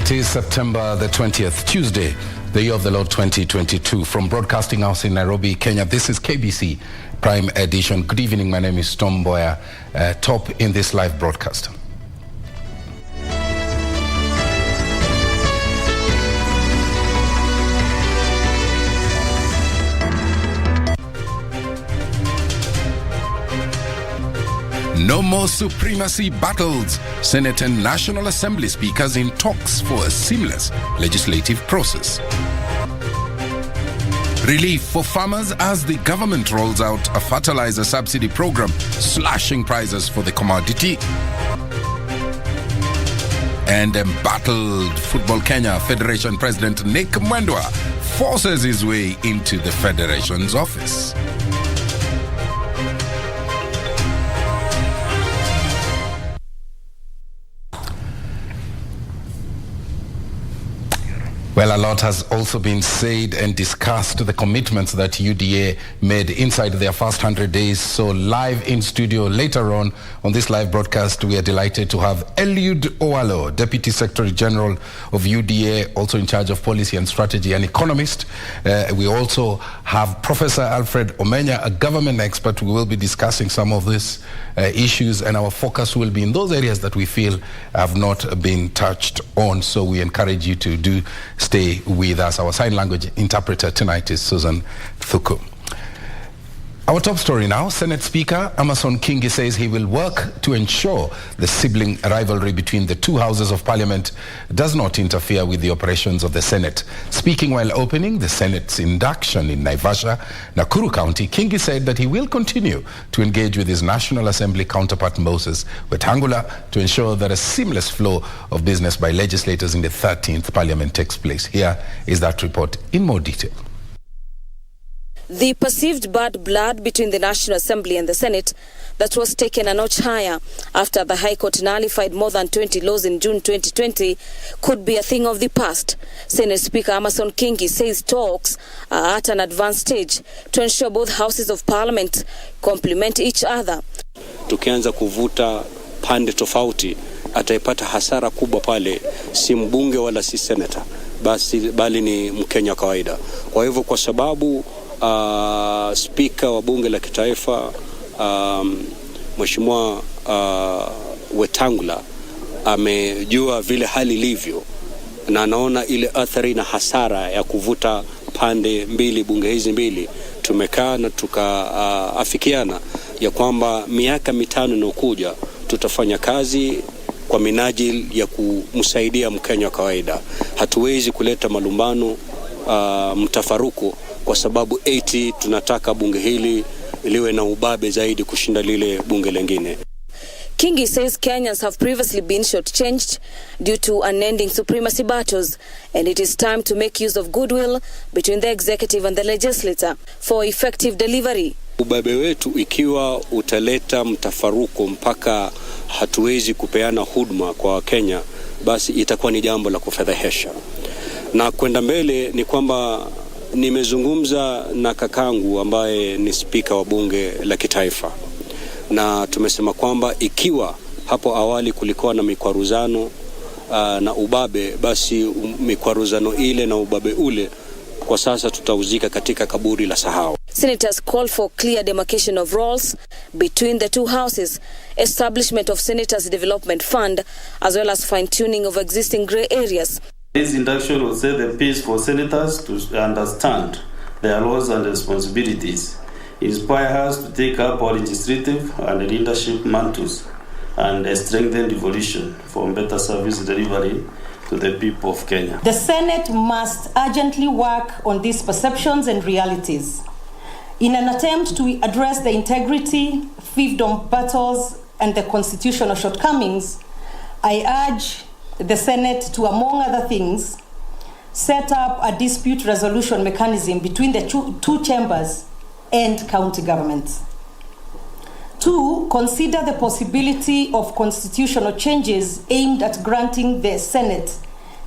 It is September the 20th, Tuesday, the year of the Lord 2022. From Broadcasting House in Nairobi, Kenya, this is KBC Prime Edition. Good evening, my name is Mboya, top in this live broadcast. No more supremacy battles. Senate and National Assembly speakers in talks for a seamless legislative process. Relief for farmers as the government rolls out a fertilizer subsidy program, slashing prices for the commodity. And embattled Football Kenya Federation President Nick Mboya forces his way into the Federation's office. Well, a lot has also been said and discussed, the commitments that UDA made inside their first 100 days. So live in studio later on this live broadcast, we are delighted to have Eliud Owalo, Deputy Secretary General of UDA, also in charge of policy and strategy, an economist. We also have Professor Alfred, a government expert. We will be discussing some of these issues, and our focus will be in those areas that we feel have not been touched on. So we encourage you to stay with us. Our sign language interpreter tonight is Susan Thuku. Our top story now, Senate Speaker Amason Kingi says he will work to ensure the sibling rivalry between the two houses of Parliament does not interfere with the operations of the Senate. Speaking while opening the Senate's induction in Naivasha, Nakuru County, Kingi said that he will continue to engage with his National Assembly counterpart Moses Wetangula to ensure that a seamless flow of business by legislators in the 13th Parliament takes place. Here is that report in more detail. The perceived bad blood between the National Assembly and the Senate that was taken a notch higher after the High Court nullified more than 20 laws in June 2020 could be a thing of the past. Senate Speaker Amason Kingi says talks are at an advanced stage to ensure both houses of Parliament complement each other. Tukianza kuvuta pande tofauti, ataipata hasara kubwa pale, si mbunge wala si senator, bali ni Mkenya kawaida. Kwa hivyo kwa sababu Spika wa bunge la kitaifa Mheshimiwa Wetangula amejua vile hali ilivyo na anaona ile athari na hasara ya kuvuta pande mbili, bunge hizi mbili. Tumekaa na tukaafikiana ya kwamba miaka mitano inayokuja tutafanya kazi kwa minajili ya kumsaidia Mkenya wa kawaida. Hatuwezi kuleta malumbano, mtafaruku, kwa sababu tunataka bunge hili liwe na ubabe zaidi kushinda lile bunge lengine. Kingi says Kenyans have previously been shortchanged due to unending supremacy battles, and it is time to make use of goodwill between the executive and the legislature for effective delivery. Ubabe wetu ikiwa utaleta mtafaruko mpaka hatuwezi kupeana huduma kwa Kenya, basi itakuwa ni jambo la kufedhehesha. Na kwenda mbele ni kwamba nimezungumza na kakangu ambaye ni spika wa bunge la kitaifa, na tumesema kwamba ikiwa hapo awali kulikuwa na mikwaruzano na ubabe, basi mikwaruzano ile na ubabe ule kwa sasa tutauzika katika kaburi la sahau. Senators call for clear demarcation of roles between the two houses, establishment of Senators Development Fund, as well as fine-tuning of existing grey areas. This induction will set the pace for senators to understand their roles and responsibilities, inspire us to take up our legislative and leadership mantles, and strengthen devolution for better service delivery to the people of Kenya. The Senate must urgently work on these perceptions and realities. In an attempt to address the integrity, fiefdom battles, and the constitutional shortcomings, I urge the Senate to, among other things, set up a dispute resolution mechanism between the two chambers and county governments. 2, consider the possibility of constitutional changes aimed at granting the Senate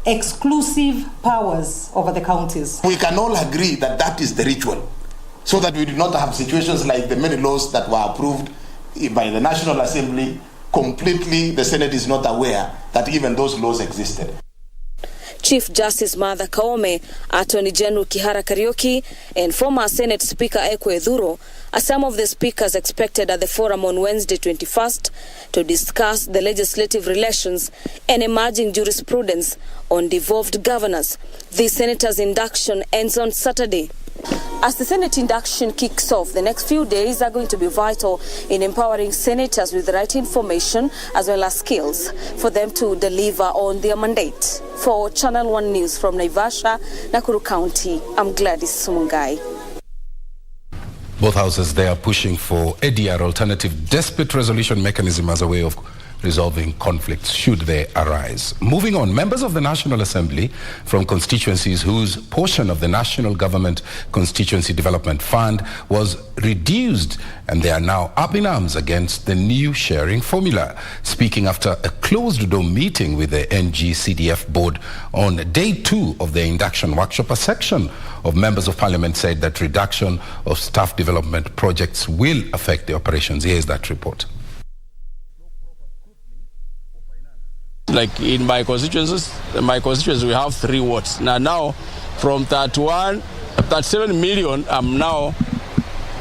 exclusive powers over the counties. We can all agree that that is the ritual, so that we do not have situations like the many laws that were approved by the National Assembly. Completely, the Senate is not aware that even those laws existed. Chief Justice Martha Koome, Attorney General Kihara Kariuki, and former Senate Speaker Ekwe Edhuro are some of the speakers expected at the forum on Wednesday 21st to discuss the legislative relations and emerging jurisprudence on devolved governance. The senators' induction ends on Saturday. As the Senate induction kicks off, the next few days are going to be vital in empowering senators with the right information as well as skills for them to deliver on their mandate. For Channel 1 News from Naivasha, Nakuru County, I'm Gladys Sumungai. Both houses, they are pushing for ADR, alternative dispute resolution mechanism, as a way of resolving conflicts should they arise. Moving on, members of the National Assembly from constituencies whose portion of the National Government Constituency Development Fund was reduced, and they are now up in arms against the new sharing formula. Speaking after a closed-door meeting with the NGCDF board on day 2 of the induction workshop, a section of members of parliament said that reduction of staff development projects will affect the operations. Here is that report. Like in my constituency, we have 3 wards. Now from 37 million, I'm now,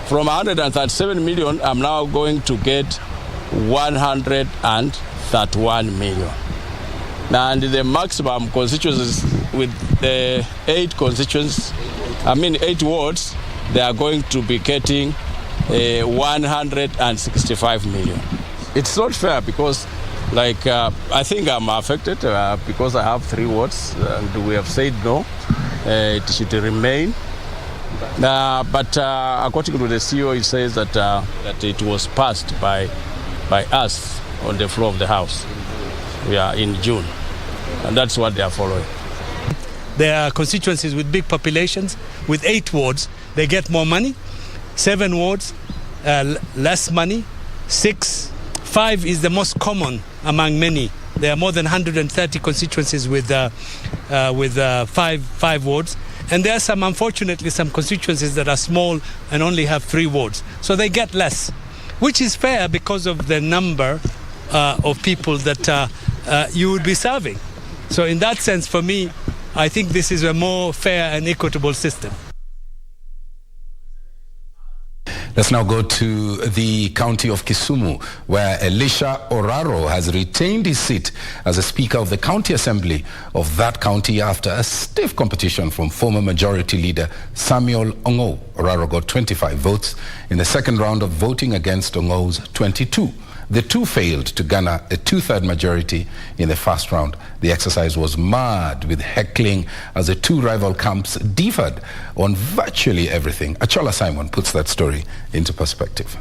from 137 million, I'm now going to get 131 million. And the maximum constituencies with the 8 wards, they are going to be getting 165 million. It's not fair because I think I'm affected because I have 3 wards and we have said no, it should remain. But according to the CEO, he says that it was passed by us on the floor of the House. We are in June, and that's what they are following. There are constituencies with big populations. With 8 wards, they get more money. 7 wards, less money. 6, 5 is the most common among many. There are more than 130 constituencies with 5 wards. And there are unfortunately, some constituencies that are small and only have 3 wards. So they get less, which is fair because of the number of people that you would be serving. So in that sense, for me, I think this is a more fair and equitable system. Let's now go to the county of Kisumu, where Elisha Oraro has retained his seat as a Speaker of the County Assembly of that county after a stiff competition from former Majority Leader Samuel Ongo. Oraro got 25 votes in the second round of voting against Ongo's 22. The two failed to garner a 2/3 majority in the first round. The exercise was marred with heckling as the two rival camps differed on virtually everything. Achola Simon puts that story into perspective.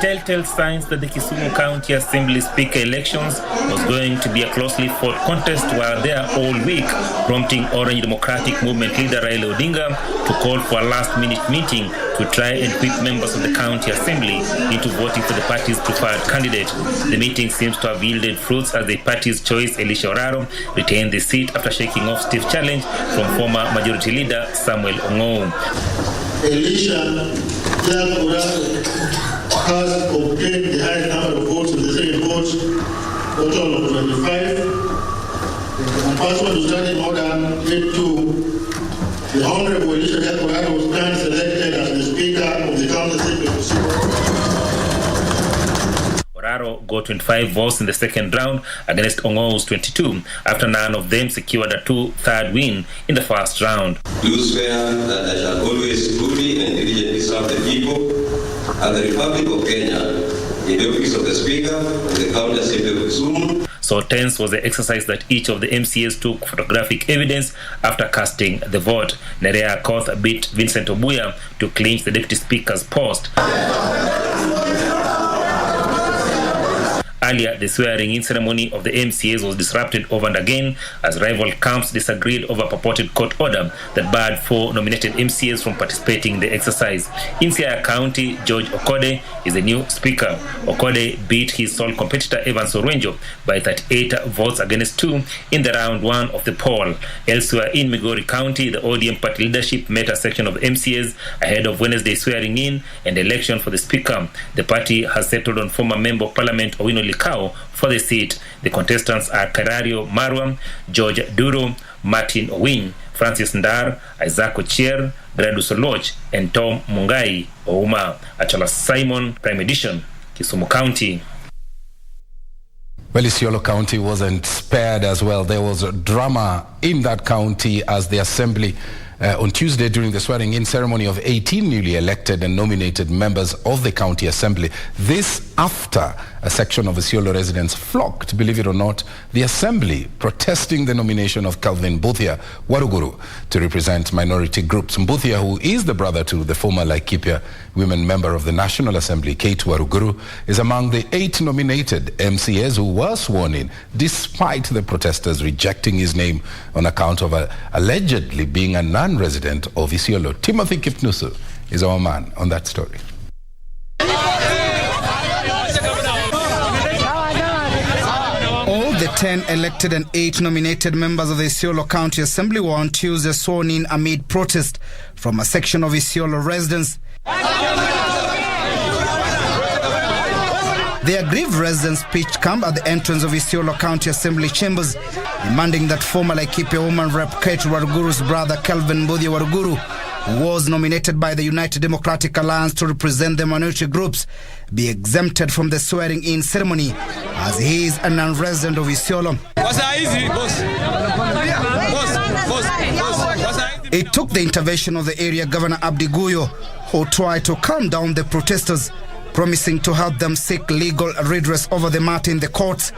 Telltale signs that the Kisumu County Assembly Speaker elections was going to be a closely fought contest were there all week, prompting Orange Democratic Movement leader Raila Odinga to call for a last-minute meeting to try and whip members of the County Assembly into voting for the party's preferred candidate. The meeting seems to have yielded fruits as the party's choice, Elisha Oraro, retained the seat after shaking off stiff challenge from former Majority Leader Samuel Ongo. Elisha has obtained the highest number of votes in the second vote, total of 25. And password was done in order 8-2. The Honorable Elisha Oraro was then selected as the Speaker of the County Assembly. Oraro got 25 votes in the second round against Ongo's 22, after none of them secured a 2/3 win in the first round. Do swear that I shall always truly and diligently serve the people and the Republic of Kenya in the office of the Speaker of the County Assembly of Kisumu. So tense was the exercise that each of the MCAs took photographic evidence after casting the vote. Nerea Akoth beat Vincent Mboya to clinch the Deputy Speaker's post. Earlier, the swearing-in ceremony of the MCAs was disrupted over and again as rival camps disagreed over a purported court order that barred 4 nominated MCAs from participating in the exercise. In Siaya County, George Okode is the new speaker. Okode beat his sole competitor Evans Orwenjo by 38 votes against 2 in the round 1 of the poll. Elsewhere in Migori County, the ODM party leadership met a section of MCAs ahead of Wednesday's swearing-in and election for the speaker. The party has settled on former Member of Parliament Owino Likao for the seat. The contestants are Karario Marwa, George Duro, Martin Owiny, Francis Ndar, Isaac Ochier, Gradus Oloch, and Tom Mungai Ouma. Achala Simon, Prime Edition, Kisumu County. Well, Isiolo County wasn't spared as well. There was a drama in that county as the assembly on Tuesday during the swearing-in ceremony of 18 newly elected and nominated members of the county assembly. This after a section of Isiolo residents flocked, believe it or not, the assembly, protesting the nomination of Calvin Mbuthia Waruguru to represent minority groups. Mbuthia, who is the brother to the former Laikipia women member of the National Assembly, Kate Waruguru, is among the 8 nominated MCAs who were sworn in, despite the protesters rejecting his name on account of allegedly being a non-resident of Isiolo. Timothy Kipnusu is our man on that story. All the 10 elected and 8 nominated members of the Isiolo County Assembly were on Tuesday sworn in amid protest from a section of Isiolo residents. The aggrieved residents pitched camp at the entrance of Isiolo County Assembly chambers, demanding that former Laikipia woman Rep. Kate Waruguru's brother Calvin Mbuthia Waruguru, who was nominated by the United Democratic Alliance to represent the minority groups, be exempted from the swearing-in ceremony as he is a non-resident of Isiolo. It took the intervention of the area governor Abdi Guyo, who tried to calm down the protesters, promising to help them seek legal redress over the matter in the courts.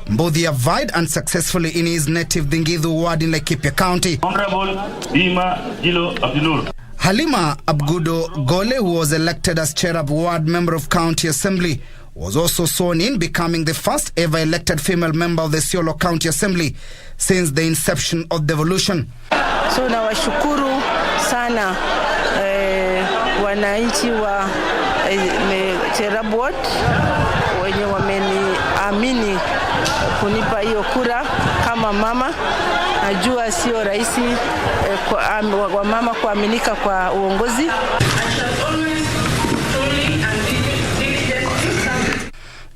Mbuthia vied unsuccessfully in his native Dingithu ward in Laikipia County. Honorable Bima Gilo Abdinur. Halima Abgudo Gole, who was elected as chair of ward member of County Assembly, was also sworn in, becoming the first ever elected female member of the Isiolo County Assembly since the inception of devolution. So nawashukuru sana wananchi wa Cherabot wenye wameniamini kunipa hiyo kura kama mama. Najua sio rahisi kwa mama kuaminika kwa uongozi.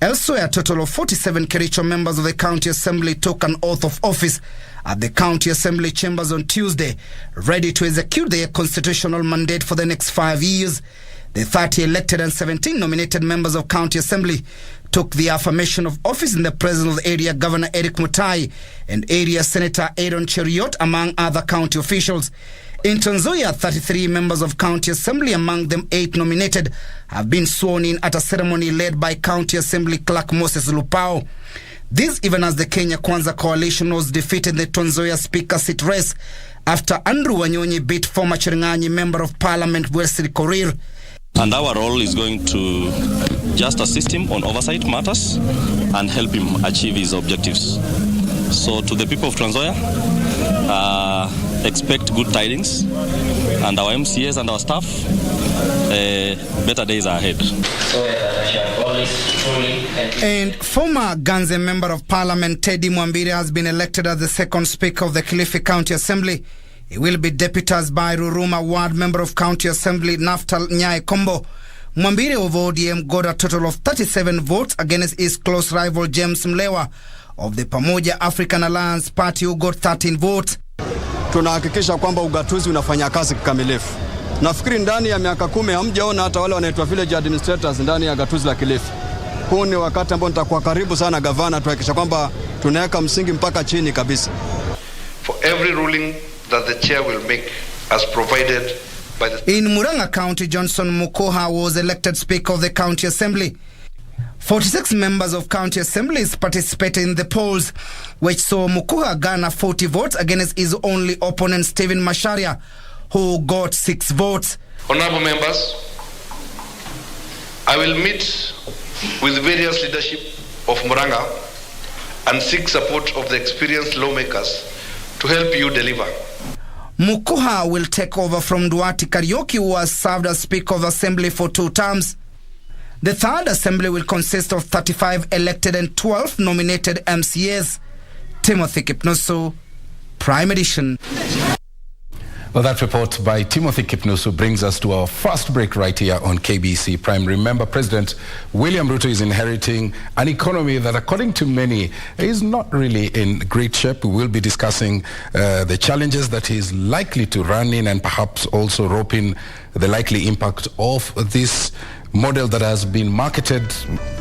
Elsewhere, a total of 47 Kericho members of the County Assembly took an oath of office at the County Assembly chambers on Tuesday, ready to execute their constitutional mandate for the next 5 years. The 30 elected and 17 nominated members of County Assembly took the affirmation of office in the presence of the area Governor Eric Mutai and area Senator Aaron Cheriot, among other county officials. In Trans Nzoia, 33 members of County Assembly, among them 8 nominated, have been sworn in at a ceremony led by County Assembly Clerk Moses Lupao. This even as the Kenya Kwanza coalition was defeated in the Trans Nzoia Speaker seat race after Andrew Wanyonyi beat former Chiringanyi Member of Parliament Wesley Korir. And our role is going to just assist him on oversight matters and help him achieve his objectives. So to the people of Trans Nzoia, expect good tidings, and our MCAs and our staff, better days are ahead. And former Ganze Member of Parliament Teddy Mwambire has been elected as the second Speaker of the Kilifi County Assembly. He will be deputized by Ruruma Ward Member of County Assembly Naftal Nyai Kombo. Mwambire of ODM got a total of 37 votes against his close rival James Mlewa of the Pamoja African Alliance Party, who got 13 votes. Tunahakikisha kwamba ugatuzi unafanya kazi kikamilifu. Nafikiri ndani ya miaka 10 hamjaona hata wale wanaitwa village administrators ndani ya gatuzi la Kilifi. Huu ni wakati ambao nitakuwa karibu sana gavana, tuhakikisha kwamba tunaweka msingi mpaka chini kabisa. For every ruling that the chair will make as provided by the... In Murang'a County, Johnson Mukoha was elected Speaker of the County Assembly. 46 members of County Assemblies participated in the polls, which saw Mukoha garner 40 votes against his only opponent, Stephen Masharia, who got 6 votes. Honorable members, I will meet with various leadership of Murang'a and seek support of the experienced lawmakers to help you deliver. Mukuha will take over from Duarte Kariuki, who has served as Speaker of Assembly for 2 terms. The third assembly will consist of 35 elected and 12 nominated MCAs. Timothy Kipnusu, Prime Edition. Well, that report by Timothy Kipnusu brings us to our first break right here on KBC Prime. Remember, President William Ruto is inheriting an economy that, according to many, is not really in great shape. We will be discussing the challenges that he's likely to run in and perhaps also rope in the likely impact of this model that has been marketed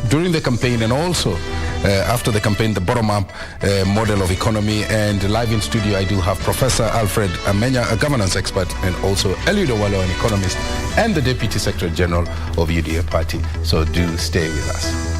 during the campaign and also after the campaign, the bottom-up model of economy. And live in studio, I do have Professor Alfred Amenya, a governance expert, and also Eliud Owalo, an economist, and the Deputy Secretary General of UDA Party. So do stay with us.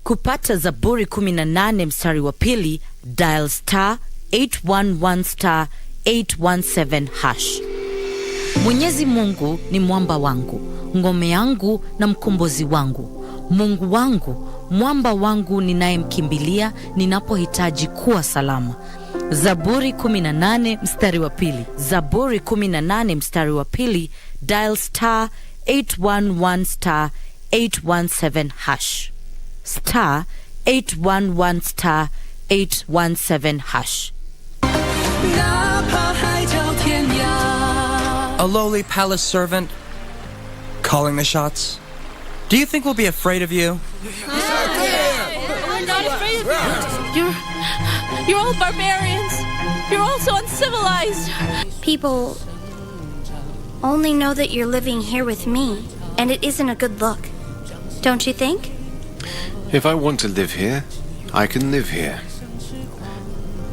Kupata Zaburi 18 mstari wa pili, dial star 811 star 817 hash. Mwenyezi Mungu ni mwamba wangu, ngome yangu na mkombozi wangu. Mungu wangu, mwamba wangu ninayemkimbilia ninapohitaji kuwa salama. Zaburi 18 mstari wa pili. Zaburi 18 mstari wa pili, dial star 811 star 817 hash. Star 811 star 817 hash. A lowly palace servant calling the shots. Do you think we'll be afraid of you? We're not afraid of you. You're all barbarians. You're all so uncivilized. People only know that you're living here with me, and it isn't a good look. Don't you think? If I want to live here, I can live here.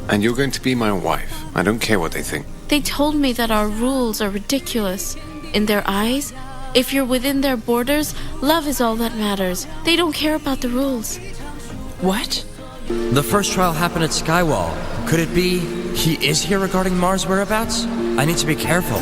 And you're going to be my wife. I don't care what they think. They told me that our rules are ridiculous. In their eyes, if you're within their borders, love is all that matters. They don't care about the rules. What? The first trial happened at Skywall. Could it be he is here regarding Mars' whereabouts? I need to be careful.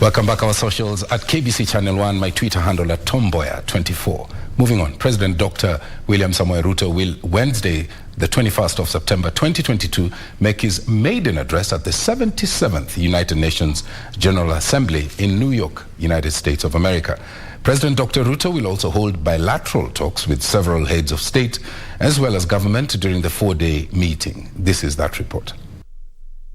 Welcome back our socials at KBC Channel 1, my Twitter handle at Mboya24. Moving on, President Dr. William Samoei Ruto will Wednesday, the 21st of September 2022, make his maiden address at the 77th United Nations General Assembly in New York, United States of America. President Dr. Ruto will also hold bilateral talks with several heads of state as well as government during the 4-day meeting. This is that report.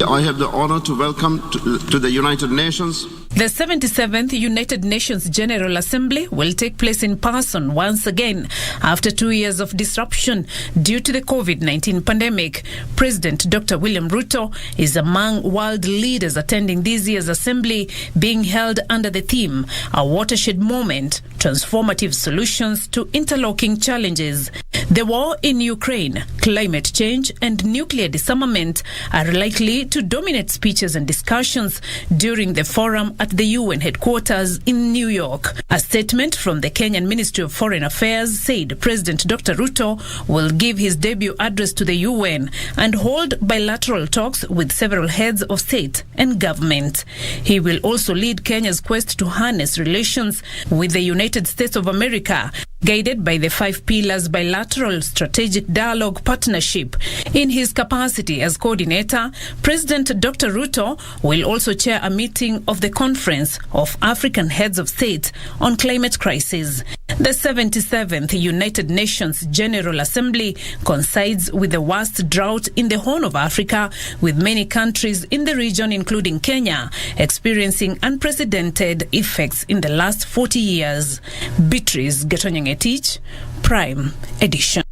I have the honor to welcome to the United Nations. The 77th United Nations General Assembly will take place in person once again after 2 years of disruption due to the COVID-19 pandemic. President Dr. William Ruto is among world leaders attending this year's assembly, being held under the theme, A Watershed Moment, Transformative Solutions to Interlocking Challenges. The war in Ukraine, climate change, and nuclear disarmament are likely to dominate speeches and discussions during the forum at the UN headquarters in New York. A statement from the Kenyan Ministry of Foreign Affairs said President Dr. Ruto will give his debut address to the UN and hold bilateral talks with several heads of state and government. He will also lead Kenya's quest to harness relations with the United States of America, guided by the 5 pillars bilateral strategic dialogue partnership. In his capacity as coordinator, President Dr. Ruto will also chair a meeting of the Conference of African Heads of State on Climate Crisis. The 77th United Nations General Assembly coincides with the worst drought in the Horn of Africa, with many countries in the region, including Kenya, experiencing unprecedented effects in the last 40 years. Beatrice Getonyongetich, Prime Edition.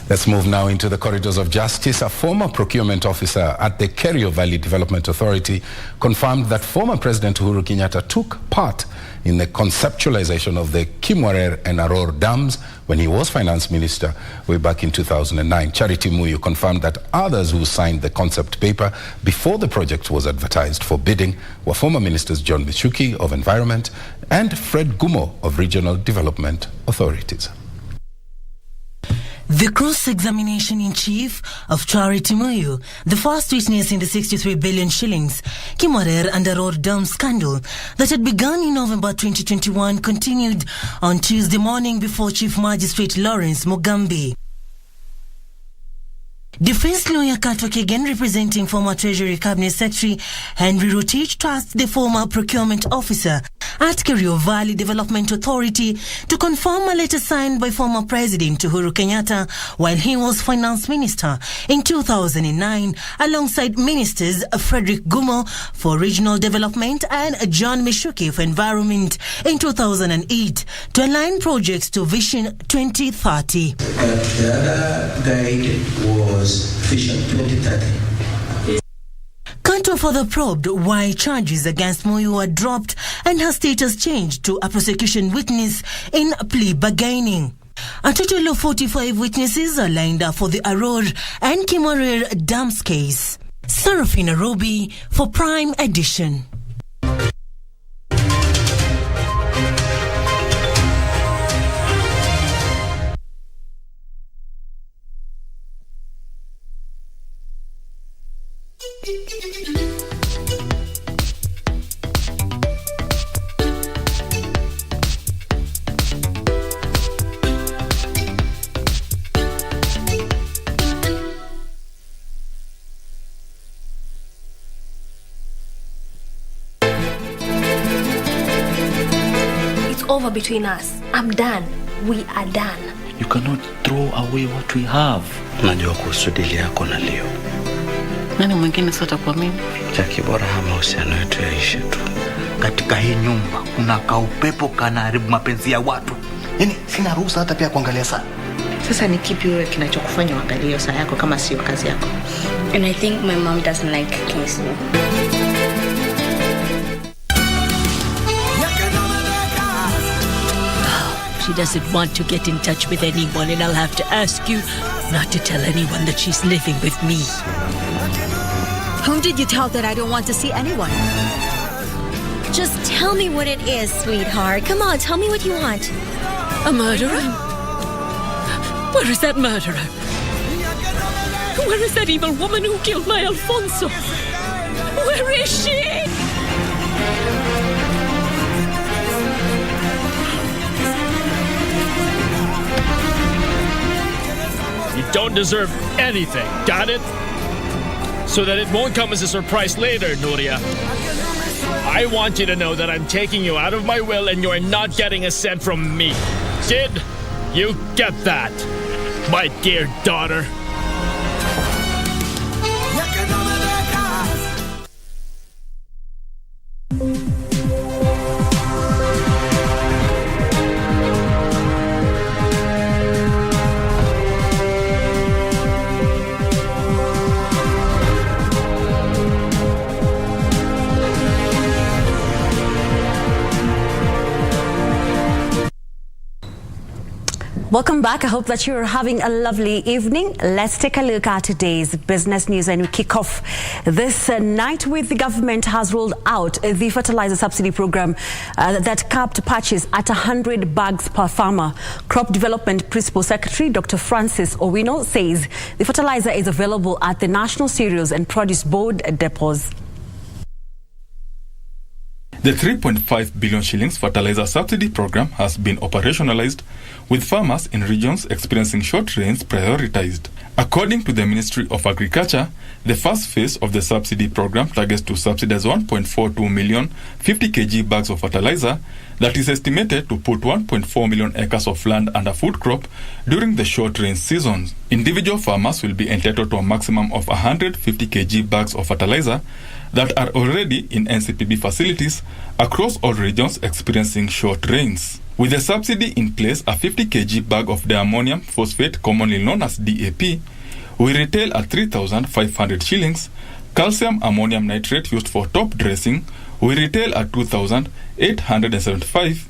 Let's move now into the corridors of justice. A former procurement officer at the Kerio Valley Development Authority confirmed that former President Uhuru Kenyatta took part in the conceptualization of the Kimwarer and Aror dams when he was finance minister way back in 2009. Charity Muyu confirmed that others who signed the concept paper before the project was advertised for bidding were former ministers John Michuki of Environment and Fred Gumo of Regional Development Authorities. The cross-examination in chief of Charity Muyu, the first witness in the 63 billion shillings Kimwarer and Aror Dam scandal that had begun in November 2021, continued on Tuesday morning before Chief Magistrate Lawrence Mugambi. Defense lawyer Katwa Kegen, representing former Treasury Cabinet Secretary Henry Rotich, tasked the former procurement officer at Kerio Valley Development Authority to confirm a letter signed by former President Uhuru Kenyatta while he was finance minister in 2009, alongside ministers Frederick Gumo for regional development and John Michuki for environment in 2008, to align projects to Vision 2030. The other guide was Vision 2030. Kanto further probed why charges against Muyu were dropped and her status changed to a prosecution witness in plea bargaining. A total of 45 witnesses are lined up for the Aror and Kimwarer Dams case. Serafina Robi for Prime Edition. Over between us. I'm done. We are done. You cannot throw away what we have. Unajua kuhusu dili yako na Leo. Nani mwingine sasa kwa mimi? Jackie, bora mahusiano yetu yaishe tu. Katika hii nyumba kuna kaupepo kanaharibu mapenzi ya watu. Yaani sina ruhusa hata pia kuangalia saa. Sasa ni kipi wewe kinachokufanya uangalie saa yako kama sio kazi yako? And I think my mom doesn't like Kingsley. She doesn't want to get in touch with anyone, and I'll have to ask you not to tell anyone that she's living with me. Whom did you tell that I don't want to see anyone? Just tell me what it is, sweetheart. Come on, tell me what you want. A murderer? Where is that murderer? Where is that evil woman who killed my Alfonso? Where is she? You don't deserve anything, got it? So that it won't come as a surprise later, Nuria. I want you to know that I'm taking you out of my will and you're not getting a cent from me. Did you get that, my dear daughter? Welcome back. I hope that you're having a lovely evening. Let's take a look at today's business news and we kick off this night with the government has rolled out the fertilizer subsidy program that capped purchase at 100 bags per farmer. Crop Development Principal Secretary Dr. Francis Owino says the fertilizer is available at the National Cereals and Produce Board depots. The 3.5 billion shillings fertilizer subsidy program has been operationalized, with farmers in regions experiencing short rains prioritized. According to the Ministry of Agriculture, the first phase of the subsidy program targets to subsidize 1.42 million 50 kg bags of fertilizer that is estimated to put 1.4 million acres of land under food crop during the short rain season. Individual farmers will be entitled to a maximum of 150 kg bags of fertilizer that are already in NCPB facilities across all regions experiencing short rains. With the subsidy in place, a 50 kg bag of diammonium phosphate, commonly known as DAP, will retail at 3,500 shillings. Calcium ammonium nitrate used for top dressing will retail at 2,875.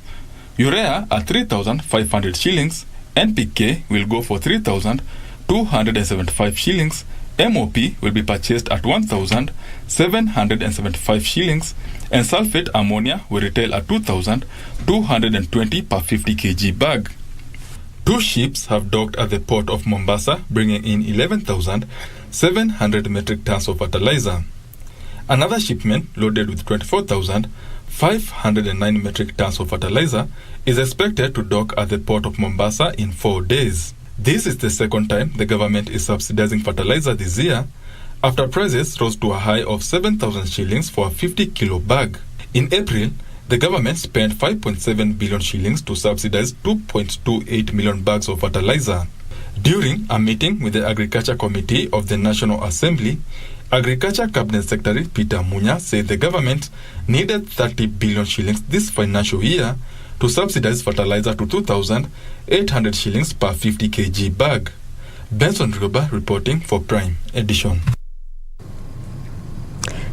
Urea at 3,500 shillings. NPK will go for 3,275 shillings. MOP will be purchased at 1,775 shillings, and sulfate ammonia will retail at 2,220 per 50 kg bag. 2 ships have docked at the port of Mombasa, bringing in 11,700 metric tons of fertilizer. Another shipment loaded with 24,509 metric tons of fertilizer is expected to dock at the port of Mombasa in 4 days. This is the second time the government is subsidizing fertilizer this year, after prices rose to a high of 7,000 shillings for a 50 kilo bag. In April, the government spent 5.7 billion shillings to subsidize 2.28 million bags of fertilizer. During a meeting with the Agriculture Committee of the National Assembly, Agriculture Cabinet Secretary Peter Munya said the government needed 30 billion shillings this financial year to subsidize fertilizer to 2,800 shillings per 50 kg bag. Benson Ruba reporting for Prime Edition.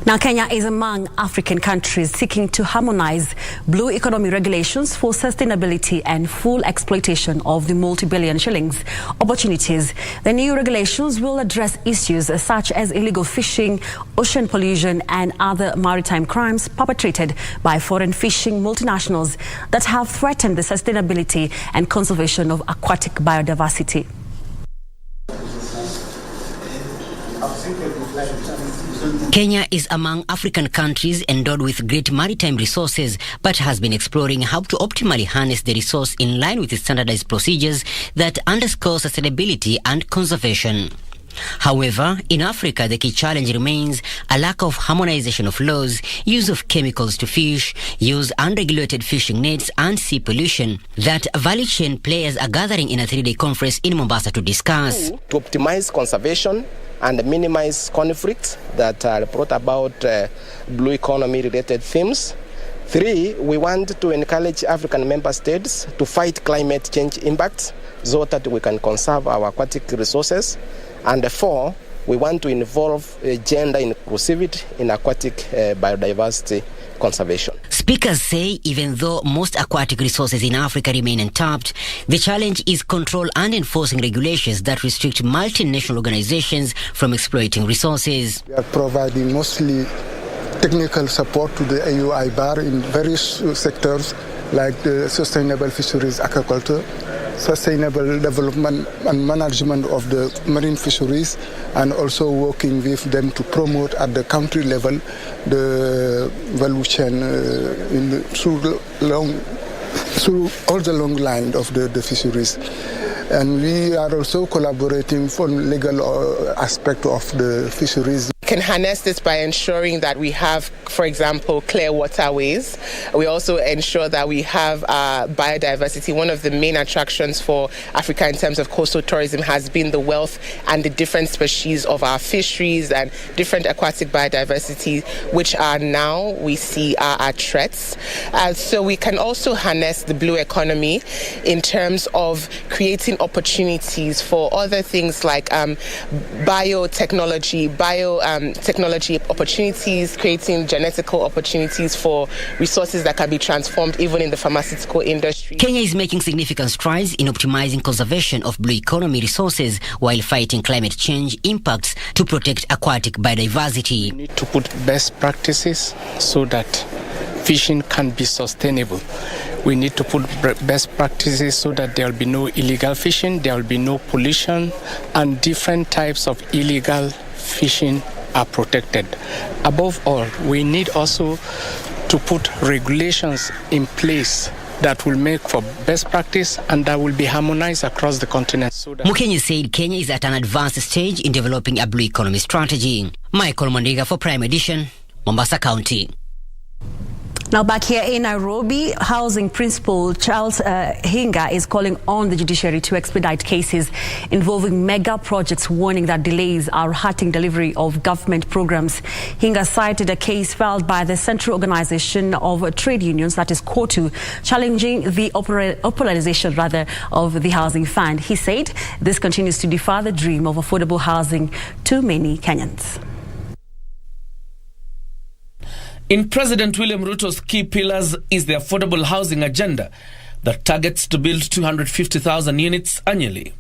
Now, Kenya is among African countries seeking to harmonize blue economy regulations for sustainability and full exploitation of the multi-billion shillings opportunities. The new regulations will address issues such as illegal fishing, ocean pollution, and other maritime crimes perpetrated by foreign fishing multinationals that have threatened the sustainability and conservation of aquatic biodiversity. Kenya is among African countries endowed with great maritime resources, but has been exploring how to optimally harness the resource in line with the standardized procedures that underscore sustainability and conservation. However, in Africa, the key challenge remains a lack of harmonization of laws, use of chemicals to fish, use unregulated fishing nets, and sea pollution that value chain players are gathering in a 3-day conference in Mombasa to discuss. To optimize conservation and minimize conflicts that are brought about blue economy related themes. 3, we want to encourage African member states to fight climate change impacts so that we can conserve our aquatic resources. And 4, we want to involve gender inclusivity in aquatic biodiversity conservation. Speakers say even though most aquatic resources in Africa remain untapped, the challenge is control and enforcing regulations that restrict multinational organizations from exploiting resources. We are providing mostly technical support to the AU IBAR in various sectors like the sustainable fisheries aquaculture, sustainable development and management of the marine fisheries, and also working with them to promote at the country level the value chain through all the long line of the fisheries. And we are also collaborating for legal aspect of the fisheries. Can harness this by ensuring that we have, for example, clear waterways. We also ensure that we have biodiversity. One of the main attractions for Africa in terms of coastal tourism has been the wealth and the different species of our fisheries and different aquatic biodiversity, which are now we see are at threats. So we can also harness the blue economy in terms of creating opportunities for other things like biotechnology, technology opportunities, creating genetical opportunities for resources that can be transformed even in the pharmaceutical industry. Kenya is making significant strides in optimizing conservation of blue economy resources while fighting climate change impacts to protect aquatic biodiversity. We need to put best practices so that fishing can be sustainable. We need to put best practices so that there will be no illegal fishing, there will be no pollution, and different types of illegal fishing are protected. Above all, we need also to put regulations in place that will make for best practice and that will be harmonized across the continent. Mukenyi said Kenya is at an advanced stage in developing a blue economy strategy. Michael Mondiga for Prime Edition, Mombasa County. Now back here in Nairobi, Housing Principal Charles Hinga is calling on the judiciary to expedite cases involving mega projects, warning that delays are hurting delivery of government programs. Hinga cited a case filed by the Central Organization of Trade Unions, that is KOTU, challenging the operationalization of the housing fund. He said this continues to defer the dream of affordable housing to many Kenyans. In President William Ruto's key pillars is the affordable housing agenda that targets to build 250,000 units annually.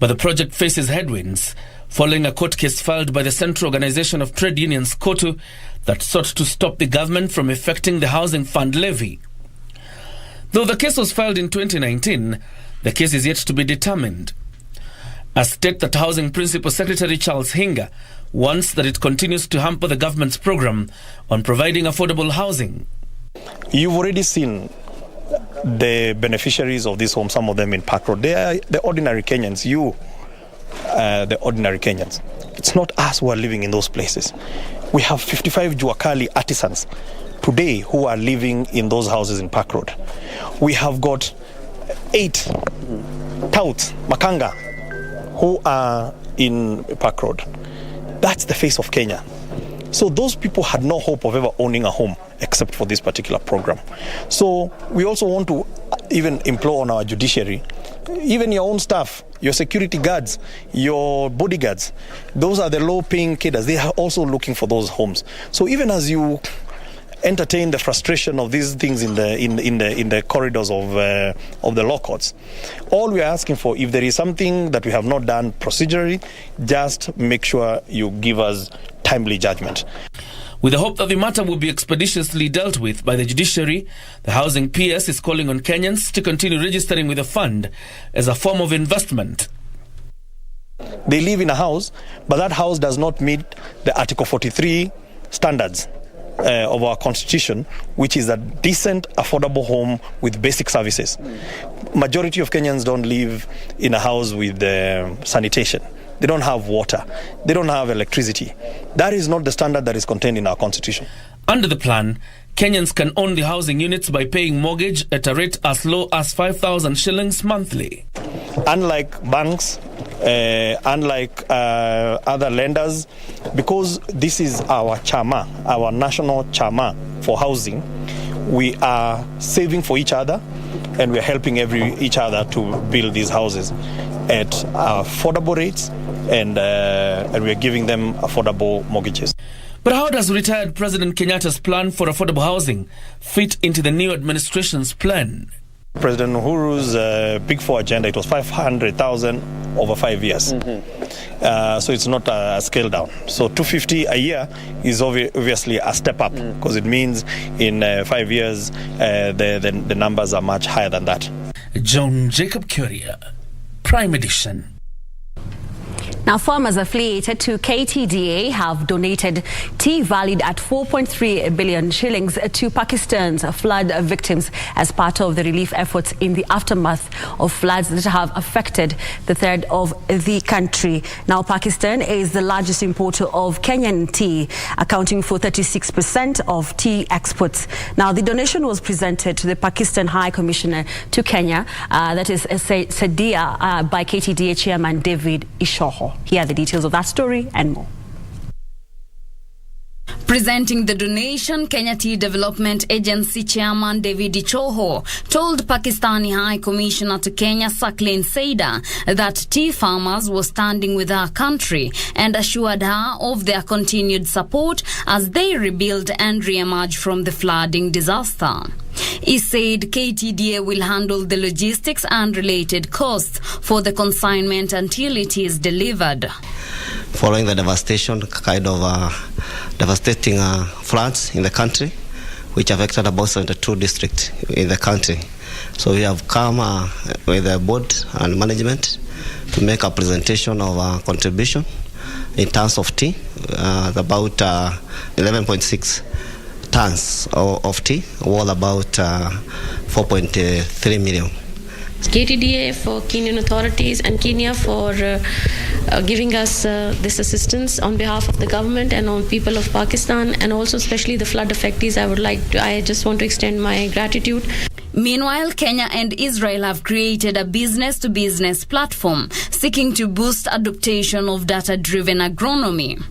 But the project faces headwinds following a court case filed by the Central Organization of Trade Unions, KOTU, that sought to stop the government from effecting the housing fund levy. Though the case was filed in 2019, the case is yet to be determined. A state that Housing Principal Secretary Charles Hinga wants that it continues to hamper the government's program on providing affordable housing. You've already seen the beneficiaries of this home, some of them in Park Road. They are the ordinary Kenyans, the ordinary Kenyans. It's not us who are living in those places. We have 55 Juakali artisans today who are living in those houses in Park Road. We have got 8 touts, Makanga, who are in Park Road. That's the face of Kenya. So those people had no hope of ever owning a home except for this particular program. So we also want to even implore on our judiciary, even your own staff, your security guards, your bodyguards, those are the low-paying cadres. They are also looking for those homes. So even as you entertain the frustration of these things in the corridors of the law courts, all we are asking for, if there is something that we have not done procedurally, just make sure you give us timely judgment. With the hope that the matter will be expeditiously dealt with by the judiciary, the Housing PS is calling on Kenyans to continue registering with the fund as a form of investment. They live in a house, but that house does not meet the Article 43 standards of our constitution, which is a decent, affordable home with basic services. Majority of Kenyans don't live in a house with sanitation. They don't have water. They don't have electricity. That is not the standard that is contained in our constitution. Under the plan, Kenyans can own the housing units by paying mortgage at a rate as low as 5,000 shillings monthly. Unlike banks, unlike other lenders, because this is our chama, our national chama for housing, we are saving for each other and we are helping each other to build these houses at affordable rates, and we are giving them affordable mortgages. But how does retired President Kenyatta's plan for affordable housing fit into the new administration's plan? President Uhuru's Big Four agenda, it was 500,000 over 5 years. So it's not a scale down. So 250 a year is obviously a step up, because it means in 5 years the numbers are much higher than that. John Jacob Curia, Prime Edition. Now, farmers affiliated to KTDA have donated tea valued at 4.3 billion shillings to Pakistan's flood victims as part of the relief efforts in the aftermath of floods that have affected the third of the country. Now, Pakistan is the largest importer of Kenyan tea, accounting for 36% of tea exports. Now, the donation was presented to the Pakistan High Commissioner to Kenya, that is Sadia, by KTDA Chairman David Ishoho. Here are the details of that story and more. Presenting the donation, Kenya Tea Development Agency Chairman David Ichoho told Pakistani High Commissioner to Kenya Saklin Saida that tea farmers were standing with our country and assured her of their continued support as they rebuild and re-emerge from the flooding disaster. He said KTDA will handle the logistics and related costs for the consignment until it is delivered. Following the devastating floods in the country, which affected about 72 districts in the country. So we have come with the board and management to make a presentation of our contribution in terms of tea, about 11.6 tons of tea, all about 4.3 million. KTDA for Kenyan authorities and Kenya for giving us this assistance on behalf of the government and on people of Pakistan, and also especially the flood affectees. I just want to extend my gratitude. Meanwhile, Kenya and Israel have created a business-to-business platform seeking to boost adoption of data-driven agronomy.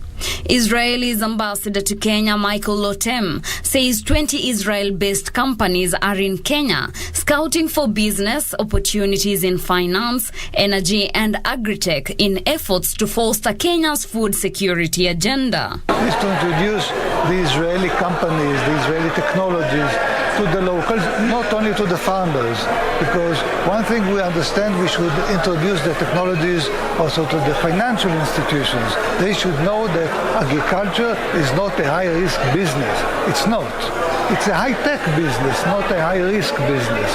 Israel's ambassador to Kenya, Michael Lotem, says 20 Israel-based companies are in Kenya, scouting for business opportunities in finance, energy and agri-tech in efforts to foster Kenya's food security agenda. Is to introduce the Israeli companies, the Israeli technologies to the locals, not only to the founders, because one thing we understand, we should introduce the technologies also to the financial institutions. They should know that agriculture is not a high-risk business. It's not. It's a high-tech business, not a high-risk business.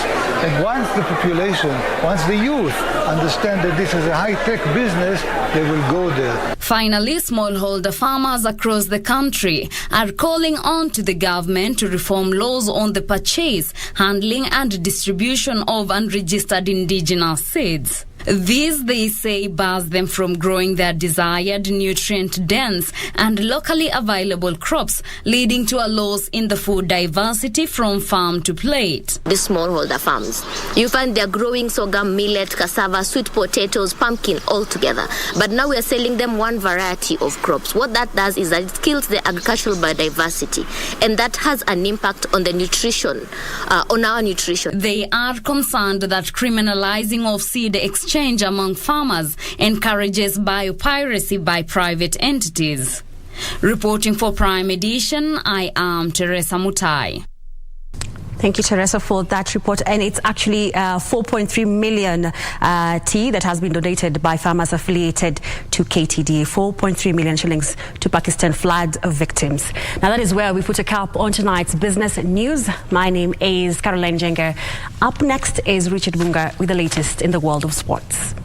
And once the population, once the youth understand that this is a high-tech business, they will go there. Finally, smallholder farmers across the country are calling on to the government to reform laws on the purchase, handling and distribution of unregistered indigenous seeds. This, they say, bars them from growing their desired nutrient-dense and locally available crops, leading to a loss in the food diversity from farm to plate. The smallholder farms, you find they're growing sorghum, millet, cassava, sweet potatoes, pumpkin all together. But now we are selling them one variety of crops. What that does is that it kills the agricultural biodiversity, and that has an impact on the nutrition, on our nutrition. They are concerned that criminalizing of seed exchange among farmers encourages biopiracy by private entities. Reporting for Prime Edition, I am Teresa Mutai. Thank you, Teresa, for that report. And it's actually 4.3 million tea that has been donated by farmers affiliated to KTDA, 4.3 million shillings to Pakistan flood victims. Now, that is where we put a cap on tonight's business news. My name is Caroline Jenger. Up next is Richard Bunga with the latest in the world of sports.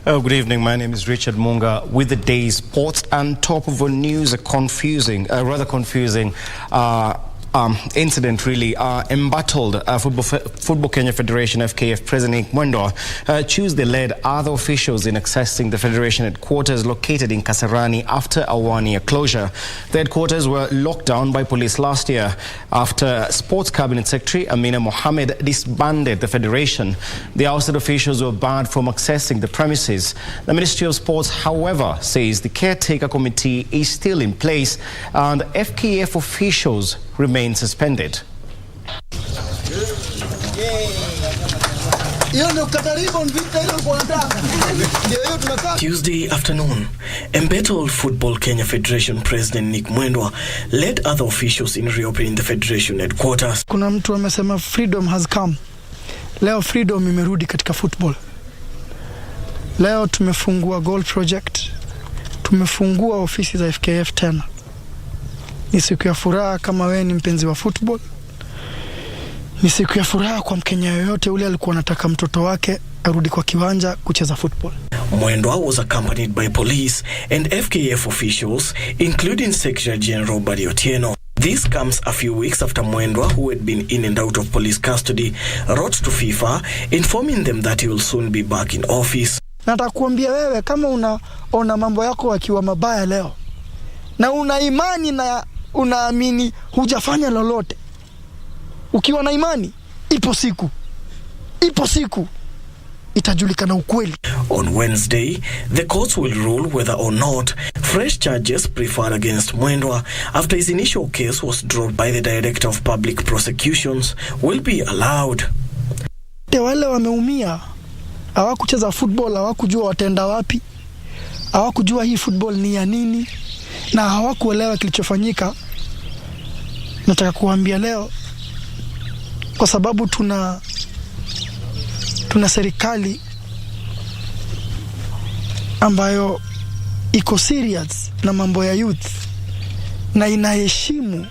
Good evening. My name is Richard Munga with the day's sports, and top of the news, a rather confusing incident really. Embattled Football Kenya Federation FKF President Mboya Tuesday led other officials in accessing the Federation headquarters located in Kasarani after a one-year closure. The headquarters were locked down by police last year after Sports Cabinet Secretary Amina Mohammed disbanded the Federation. The ousted officials were barred from accessing the premises. The Ministry of Sports, however, says the caretaker committee is still in place and FKF officials remain suspended. Tuesday afternoon, embattled Football Kenya Federation President Nick Mwendwa led other officials in reopening the Federation headquarters. Kuna mtu amesema freedom has come. Leo freedom imerudi katika football. Leo tumefungua goal project. Tumefungua ofisi za FKF tena. Ni siku ya furaha kama wewe ni mpenzi wa football. Ni siku ya furaha kwa Mkenya yoyote ule alikuwa anataka mtoto wake arudi kwa kiwanja kucheza football. Mwendwa was accompanied by police and FKF officials, including Secretary General Badi Otieno. This comes a few weeks after Mwendwa, who had been in and out of police custody, wrote to FIFA informing them that he will soon be back in office. Nataka kuambia wewe kama unaona mambo yako yakiwa mabaya leo na una imani na unaamini hujafanya lolote, ukiwa na imani, ipo siku itajulikana ukweli. On Wednesday, the courts will rule whether or not fresh charges preferred against Mwendwa after his initial case was dropped by the Director of Public Prosecutions will be allowed. Wale wameumia, hawakucheza football, hawakujua wataenda wapi, hawakujua hii football ni ya nini, na hawakuelewa kilichofanyika. Nataka kuambia leo, kwa sababu tuna serikali ambayo iko serious na mambo ya youth na inaheshimu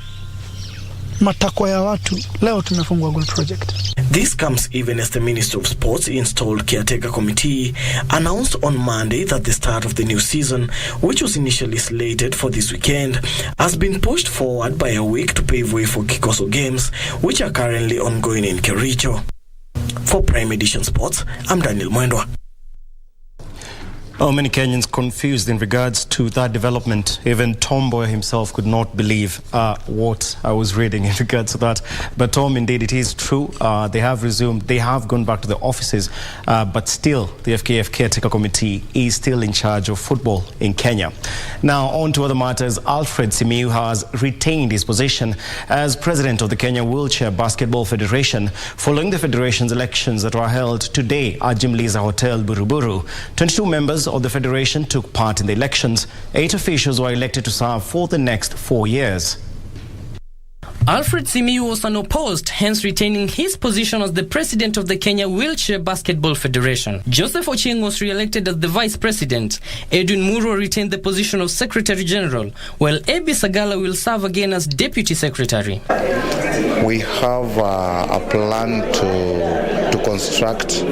matakwa ya watu. Leo tumefungua Goal Project. This comes even as the Minister of Sports installed caretaker committee announced on Monday that the start of the new season, which was initially slated for this weekend, has been pushed forward by a week to pave way for Kikoso games, which are currently ongoing in Kericho. For Prime Edition Sports, I'm Daniel Mwendwa. Many Kenyans confused in regards to that development. Even Tom Mboya himself could not believe what I was reading in regards to that. But Tom, indeed, it is true. They have resumed. They have gone back to the offices. But still, the FKF Caretaker Committee is still in charge of football in Kenya. Now, on to other matters. Alfred Simio has retained his position as president of the Kenya Wheelchair Basketball Federation following the federation's elections that were held today at Jimliza Hotel, Buruburu. 22 members of the federation took part in the elections. 8 officials were elected to serve for the next 4 years. Alfred Simio was unopposed, hence retaining his position as the president of the Kenya Wheelchair Basketball Federation. Joseph Ochieng was re-elected as the vice president. Edwin Muro retained the position of secretary general, while Ebi Sagala will serve again as deputy secretary. We have a plan to construct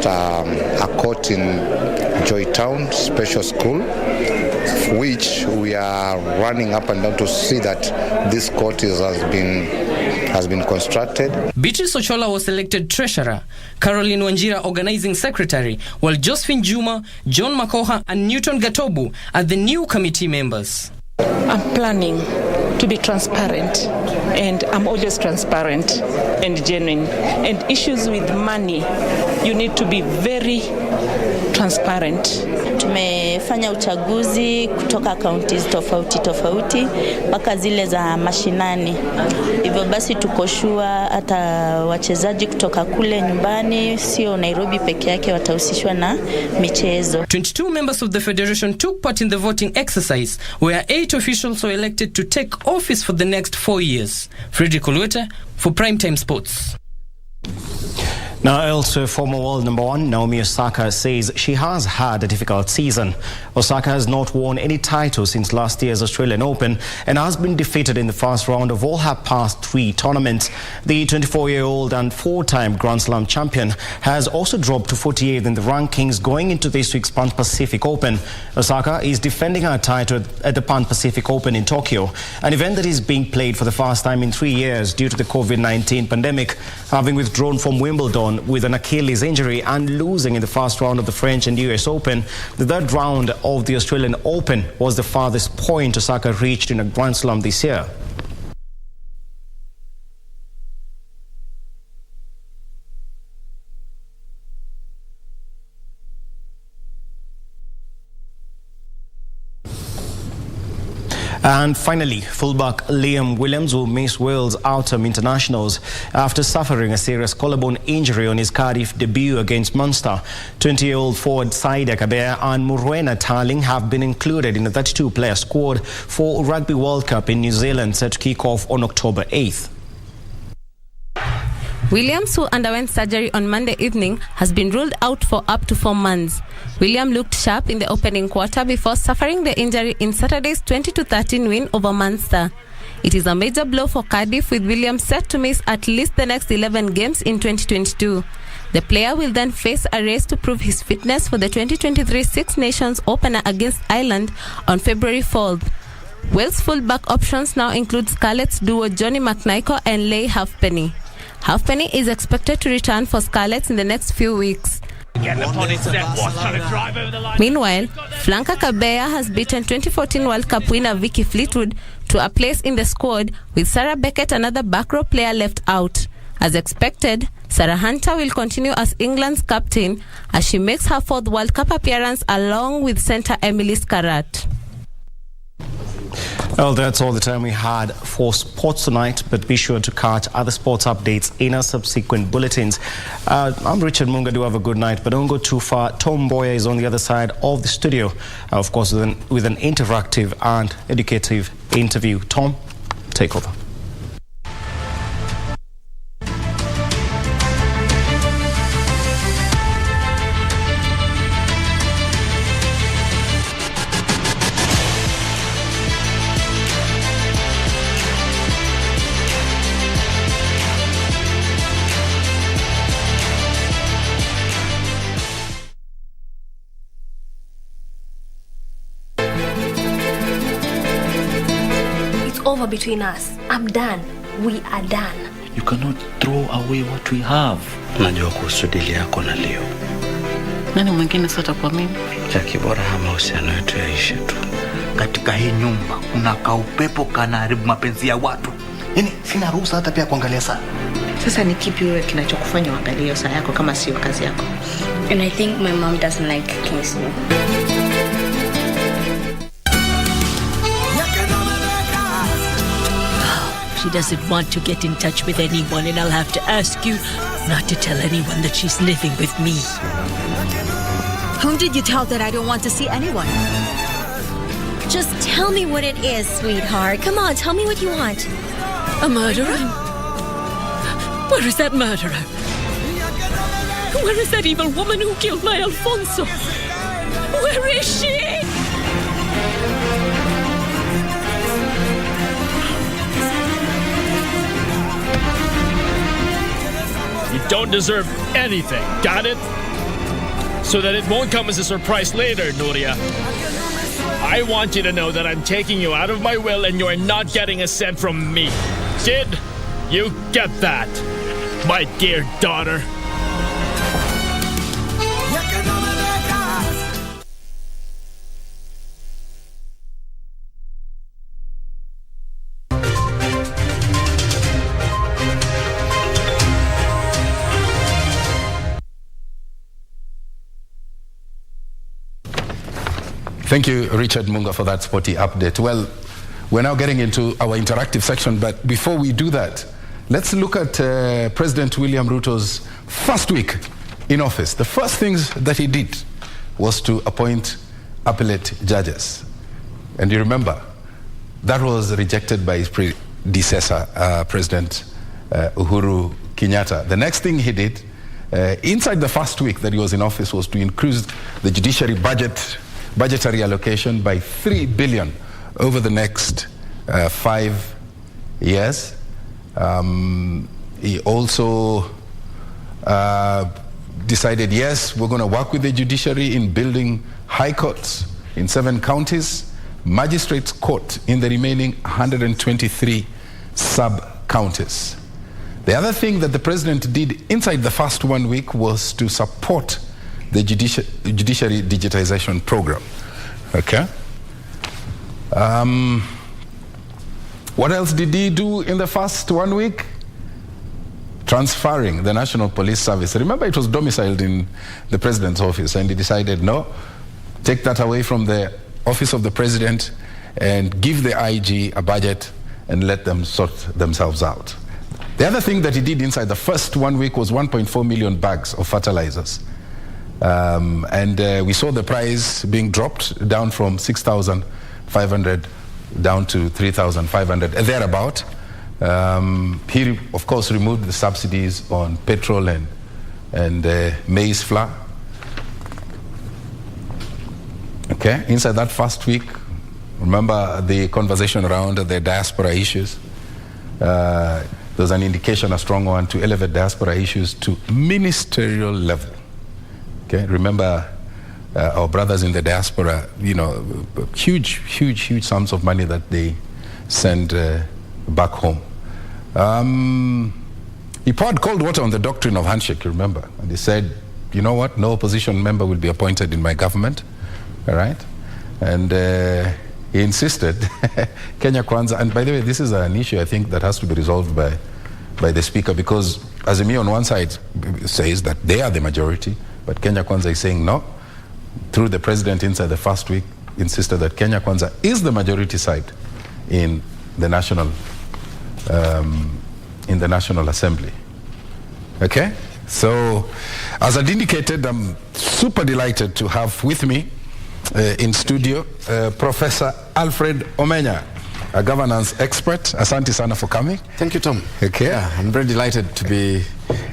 a court in Joytown Special School, which we are running up and down to see that this court has been constructed. Beatrice Ochola was elected treasurer, Caroline Wanjira organizing secretary, while Josephine Juma, John Makoha and Newton Gatobu are the new committee members. I'm planning to be transparent, and I'm always transparent and genuine. And issues with money, you need to be very transparent. Tumefanya uchaguzi kutoka counties tofauti mpaka zile za mashinani. Hivyo basi tuko sure hata wachezaji kutoka kule nyumbani, sio Nairobi peke yake, watahusishwa na michezo. 22 members of the federation took part in the voting exercise, where 8 officials were elected to take office for the next 4 years. Frederick Olweta for Primetime Sports. Now, elsewhere, former world number 1 Naomi Osaka says she has had a difficult season. Osaka has not won any title since last year's Australian Open and has been defeated in the first round of all her past 3 tournaments. The 24-year-old and 4-time Grand Slam champion has also dropped to 48th in the rankings going into this week's Pan Pacific Open. Osaka is defending her title at the Pan Pacific Open in Tokyo, an event that is being played for the first time in 3 years due to the COVID-19 pandemic, having withdrawn from Wimbledon with an Achilles injury and losing in the first round of the French and US Open. The third round of the Australian Open was the farthest point Osaka reached in a Grand Slam this year. And finally, fullback Liam Williams will miss Wales' autumn internationals after suffering a serious collarbone injury on his Cardiff debut against Munster. 20-year-old forward Saida Kabea and Murwena Tarling have been included in the 32-player squad for Rugby World Cup in New Zealand set to kick off on October 8th. Williams, who underwent surgery on Monday evening, has been ruled out for up to 4 months. William looked sharp in the opening quarter before suffering the injury in Saturday's 20-13 win over Munster. It is a major blow for Cardiff, with Williams set to miss at least the next 11 games in 2022. The player will then face a race to prove his fitness for the 2023 Six Nations opener against Ireland on February 4th. Wales fullback options now include Scarlets duo Johnny McNichol and Leigh Halfpenny. Halfpenny is expected to return for Scarlets in the next few weeks. Meanwhile, flanker Kabea has beaten 2014 World Cup winner Vicky Fleetwood to a place in the squad, with Sarah Beckett, another back row player, left out. As expected, Sarah Hunter will continue as England's captain as she makes her 4th World Cup appearance along with centre Emily Scarratt. Well, that's all the time we had for sports tonight, but be sure to catch other sports updates in our subsequent bulletins. I'm Richard Munga. Do have a good night, but don't go too far. Tom Mboya is on the other side of the studio, of course, with an interactive and educative interview. Tom, take over. Over between us. I'm done. We are done. You cannot throw away what we have. Najua kuhusu dili yako na Leo. Nani mwingine sasa kwa mimi? Jackie, bora mahusiano yetu yaishe tu. Katika hii nyumba kuna kaupepo kanaharibu mapenzi ya watu. Yaani sina ruhusa hata pia kuangalia sana. Sasa ni kipi wewe kinachokufanya uangalie saa yako kama sio kazi yako? And I think my mom doesn't like Kingsley. She doesn't want to get in touch with anyone, and I'll have to ask you not to tell anyone that she's living with me. Whom did you tell that I don't want to see anyone? Just tell me what it is, sweetheart. Come on, tell me what you want. A murderer? Where is that murderer? Where is that evil woman who killed my Alfonso? Where is she? You don't deserve anything, got it? So that it won't come as a surprise later, Nuria. I want you to know that I'm taking you out of my will and you're not getting a cent from me. Kid, you get that, my dear daughter. Thank you, Richard Munga, for that sporty update. Well, we're now getting into our interactive section, but before we do that, let's look at President William Ruto's first week in office. The first things that he did was to appoint appellate judges. And you remember, that was rejected by his predecessor, President Uhuru Kenyatta. The next thing he did, inside the first week that he was in office, was to increase the judiciary budgetary allocation by 3 billion over the next 5 years. He also decided, yes, we're going to work with the judiciary in building high courts in 7 counties, magistrates court in the remaining 123 sub-counties. The other thing that the president did inside the first 1 week was to support the judiciary digitization program. Okay. What else did he do in the first 1 week? Transferring the National Police Service. Remember, it was domiciled in the president's office, and he decided, no, take that away from the office of the president and give the IG a budget and let them sort themselves out. The other thing that he did inside the first 1 week was 1.4 million bags of fertilizers. We saw the price being dropped down from 6,500 down to 3,500, thereabout. He, of course, removed the subsidies on petrol and maize flour. Okay, inside that first week, remember the conversation around the diaspora issues. There was an indication, a strong one, to elevate diaspora issues to ministerial level. Okay, remember our brothers in the diaspora, huge sums of money that they send back home. He poured cold water on the doctrine of handshake, you remember, and he said, you know what, no opposition member will be appointed in my government, all right? And he insisted, Kenya Kwanza, and by the way, this is an issue I think that has to be resolved by the speaker, because Simio on one side says that they are the majority, but Kenya Kwanza is saying no. Through the president inside the first week, insisted that Kenya Kwanza is the majority side in the National Assembly. Okay? So, as I indicated, I'm super delighted to have with me in studio Professor Alfred Omenya, a governance expert. Asante sana for coming. Thank you, Tom. Okay. Yeah, I'm very delighted to be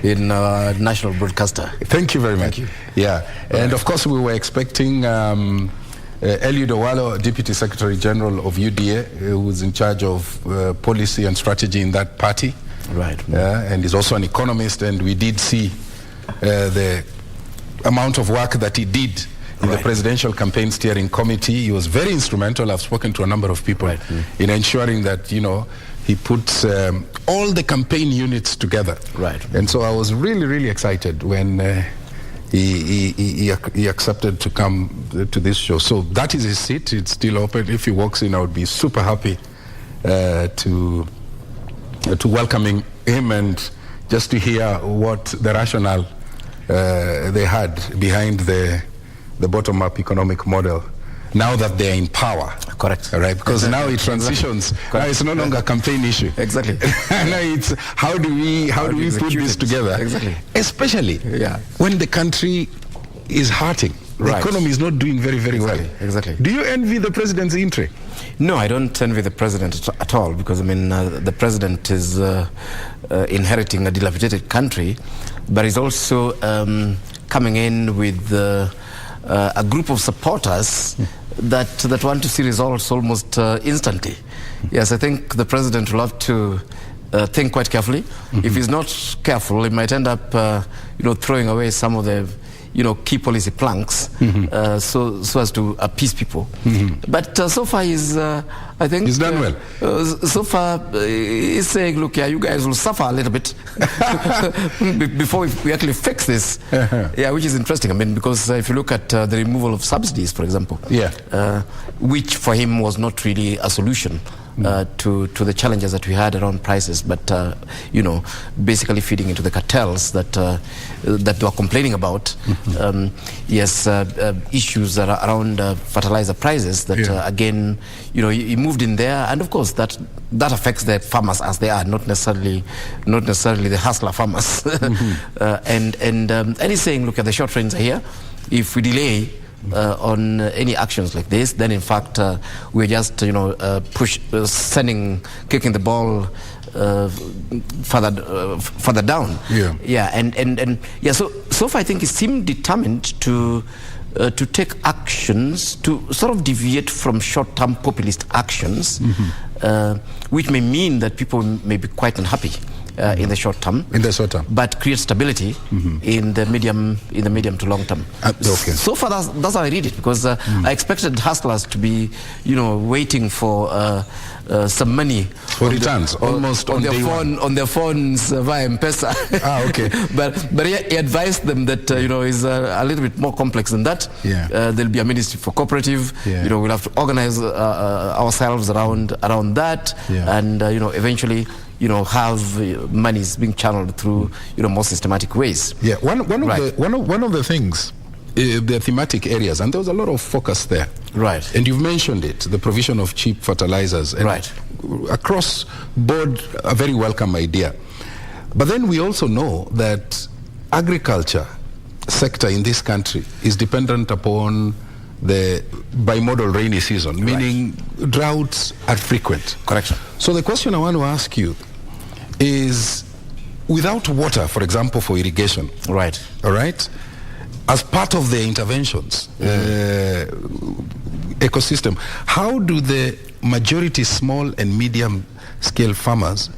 in national broadcaster. Thank you very much. Thank you. Yeah, and of course we were expecting Eliud Owalo, Deputy Secretary General of UDA, who's in charge of policy and strategy in that party. Right. And he's also an economist, and we did see the amount of work that he did in the Presidential Campaign Steering Committee. He was very instrumental. I've spoken to a number of people in ensuring that, you know, he puts all the campaign units together. Right. And so I was really, really excited when he accepted to come to this show. So that is his seat. It's still open. If he walks in, I would be super happy to welcoming him and just to hear what the rationale they had behind the bottom-up economic model now that they're in power. Correct. Right? Because now it transitions. Now it's no longer a campaign issue. Exactly. Now it's how do we put this together? Exactly. Especially when the country is hurting. The economy is not doing very, very well. Exactly. Do you envy the president's entry? No, I don't envy the president at all, because I mean the president is inheriting a dilapidated country, but he's also coming in with a group of supporters that want to see results almost instantly. Yes, I think the president will have to think quite carefully. If he's not careful, he might end up throwing away some of the key policy planks so as to appease people. But so far I think he's done well. So far he's saying, look, you guys will suffer a little bit before we actually fix this. Which is interesting. I mean, because if you look at the removal of subsidies, for example, which for him was not really a solution to the challenges that we had around prices, but basically feeding into the cartels that they were complaining about. Issues that are around fertilizer prices that again, he moved in there, and of course that affects the farmers as they are, not necessarily the hustler farmers. And he's saying, look, at the short rains are here. If we delay on any actions like this, then in fact we're just kicking the ball further down. So far I think he seemed determined to take actions to sort of deviate from short-term populist actions, which may mean that people may be quite unhappy in the short term, but create stability in the medium to long term. So far, that's how I read it, because I expected hustlers to be, waiting for some money for returns, almost on their phones via M-Pesa. But he advised them that is a little bit more complex than that. There'll be a ministry for cooperative. We'll have to organize ourselves around that, and eventually have monies being channeled through more systematic ways. One of the things, the thematic areas, and there was a lot of focus there. And you've mentioned it, the provision of cheap fertilizers. And across board, a very welcome idea. But then we also know that agriculture sector in this country is dependent upon the bimodal rainy season, meaning droughts are frequent. Correct. So the question I want to ask you is, without water, for example, for irrigation, as part of the interventions ecosystem, how do the majority small and medium scale farmers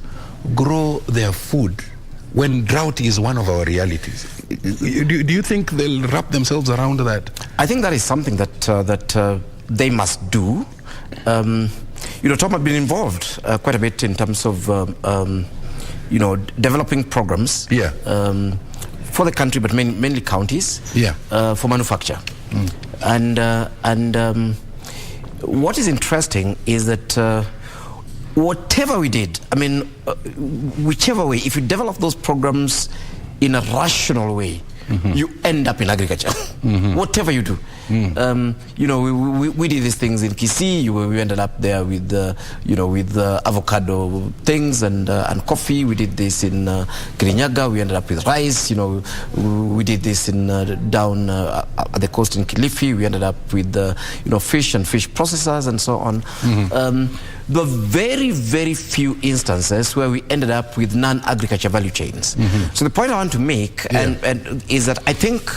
grow their food when drought is one of our realities? Do you think they'll wrap themselves around that? I think that is something that they must do. Tom, I've been involved quite a bit in terms of developing programs for the country, but mainly counties, for manufacture. And what is interesting is that whatever we did, I mean, whichever way, if you develop those programs in a rational way, you end up in agriculture. Whatever you do. You know, we did these things in Kisii. We ended up there with, you know, with avocado things and coffee. We did this in Kirinyaga. We ended up with rice. You know, we did this in down at the coast in Kilifi. We ended up with, you know, fish and fish processors and so on. The very, very few instances where we ended up with non-agriculture value chains. So the point I want to make and is that I think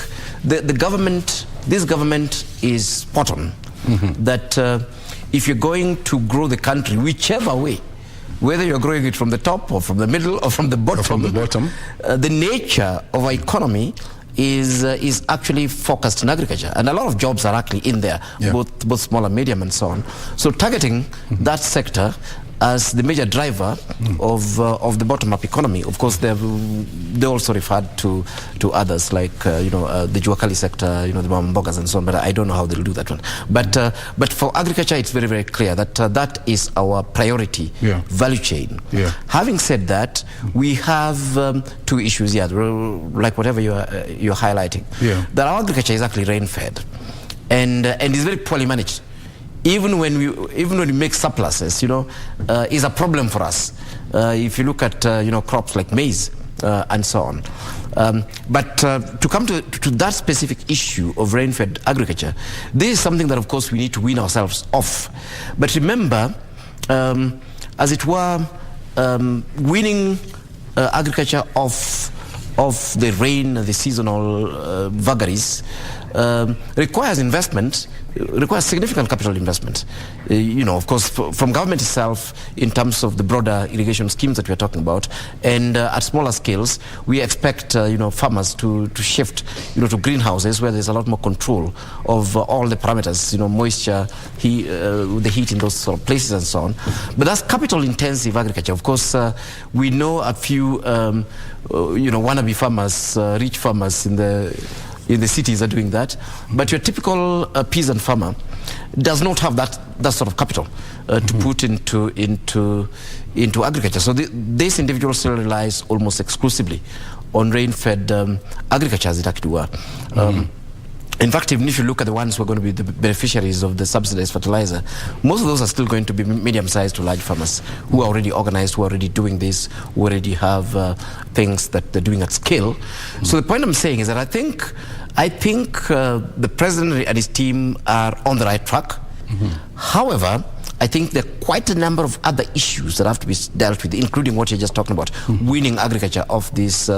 the government, this government is spot on. That if you're going to grow the country, whichever way, whether you're growing it from the top or from the middle or from the bottom, the nature of our economy is actually focused in agriculture, and a lot of jobs are actually in there, both small and medium and so on. So targeting that sector as the major driver of the bottom-up economy. Of course, they also referred to others like you know, the Juakali sector, you know, the Mbogas and so on. But I don't know how they'll do that one. But for agriculture, it's very, very clear that that is our priority value chain. Having said that, we have two issues here, like whatever you're highlighting. That our agriculture is actually rain-fed, and is very poorly managed. Even when we make surpluses, you know, is a problem for us. If you look at you know, crops like maize and so on. But to come to that specific issue of rain-fed agriculture, this is something that of course we need to wean ourselves off. But remember, as it were, weaning agriculture off the rain, the seasonal vagaries, requires investment, requires significant capital investment. You know, of course, from government itself, in terms of the broader irrigation schemes that we are talking about, and at smaller scales, we expect you know, farmers to shift, you know, to greenhouses where there's a lot more control of all the parameters, you know, moisture, the heat in those sort of places and so on. But that's capital-intensive agriculture. Of course, we know a few you know, wannabe farmers, rich farmers in the cities are doing that, but your typical peasant farmer does not have that sort of capital to put into agriculture. So this individual still relies almost exclusively on rain-fed agriculture, as it actually were. In fact, even if you look at the ones who are going to be the beneficiaries of the subsidized fertilizer, most of those are still going to be medium-sized to large farmers who are already organized, who are already doing this, who already have things that they're doing at scale. So the point I'm saying is that I think the president and his team are on the right track. However, I think there are quite a number of other issues that have to be dealt with, including what you're just talking about, weaning agriculture of this,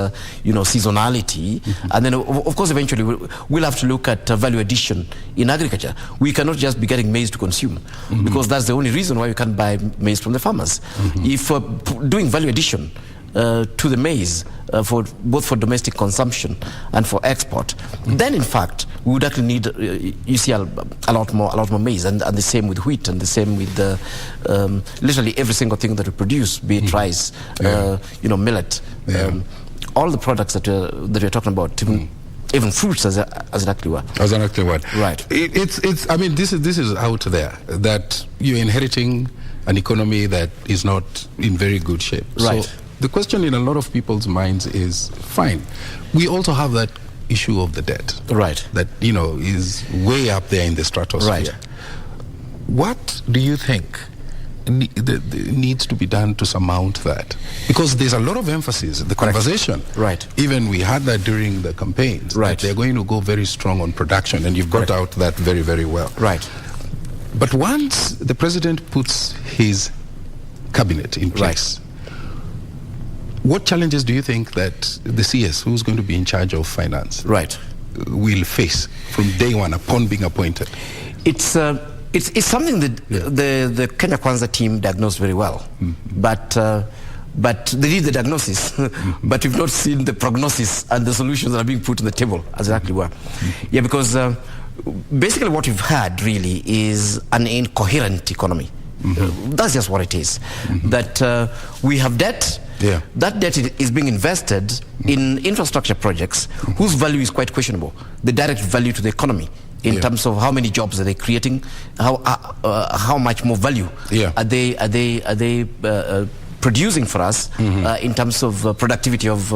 you know, seasonality. And then, of course, eventually we'll have to look at value addition in agriculture. We cannot just be getting maize to consume, because that's the only reason why we can't buy maize from the farmers. If doing value addition to the maize, both for domestic consumption and for export, then in fact we would actually need you see a lot more maize, and the same with wheat, and the same with literally every single thing that we produce, be it rice, you know, millet, all the products that we're talking about, even fruits, as it actually were. As it actually were. Right. It's I mean, this is out there, that you're inheriting an economy that is not in very good shape. Right. So the question in a lot of people's minds is, fine, we also have that issue of the debt. Right. That, you know, is way up there in the stratosphere. Right. What do you think needs to be done to surmount that? Because there's a lot of emphasis, the conversation. Right. Even we had that during the campaigns. Right. That they're going to go very strong on production, and you've got out that very, very well. Right. But once the president puts his cabinet in place, what challenges do you think that the CS, who's going to be in charge of finance, will face from day one upon being appointed? It's something that the Kenya Kwanza team diagnosed very well, but they did the diagnosis, but we've not seen the prognosis and the solutions that are being put on the table, as it actually were. Yeah, because basically what we've had really is an incoherent economy. That's just what it is. That we have debt. That debt is being invested in infrastructure projects whose value is quite questionable. The direct value to the economy in terms of how many jobs are they creating, how much more value are they producing for us in terms of productivity of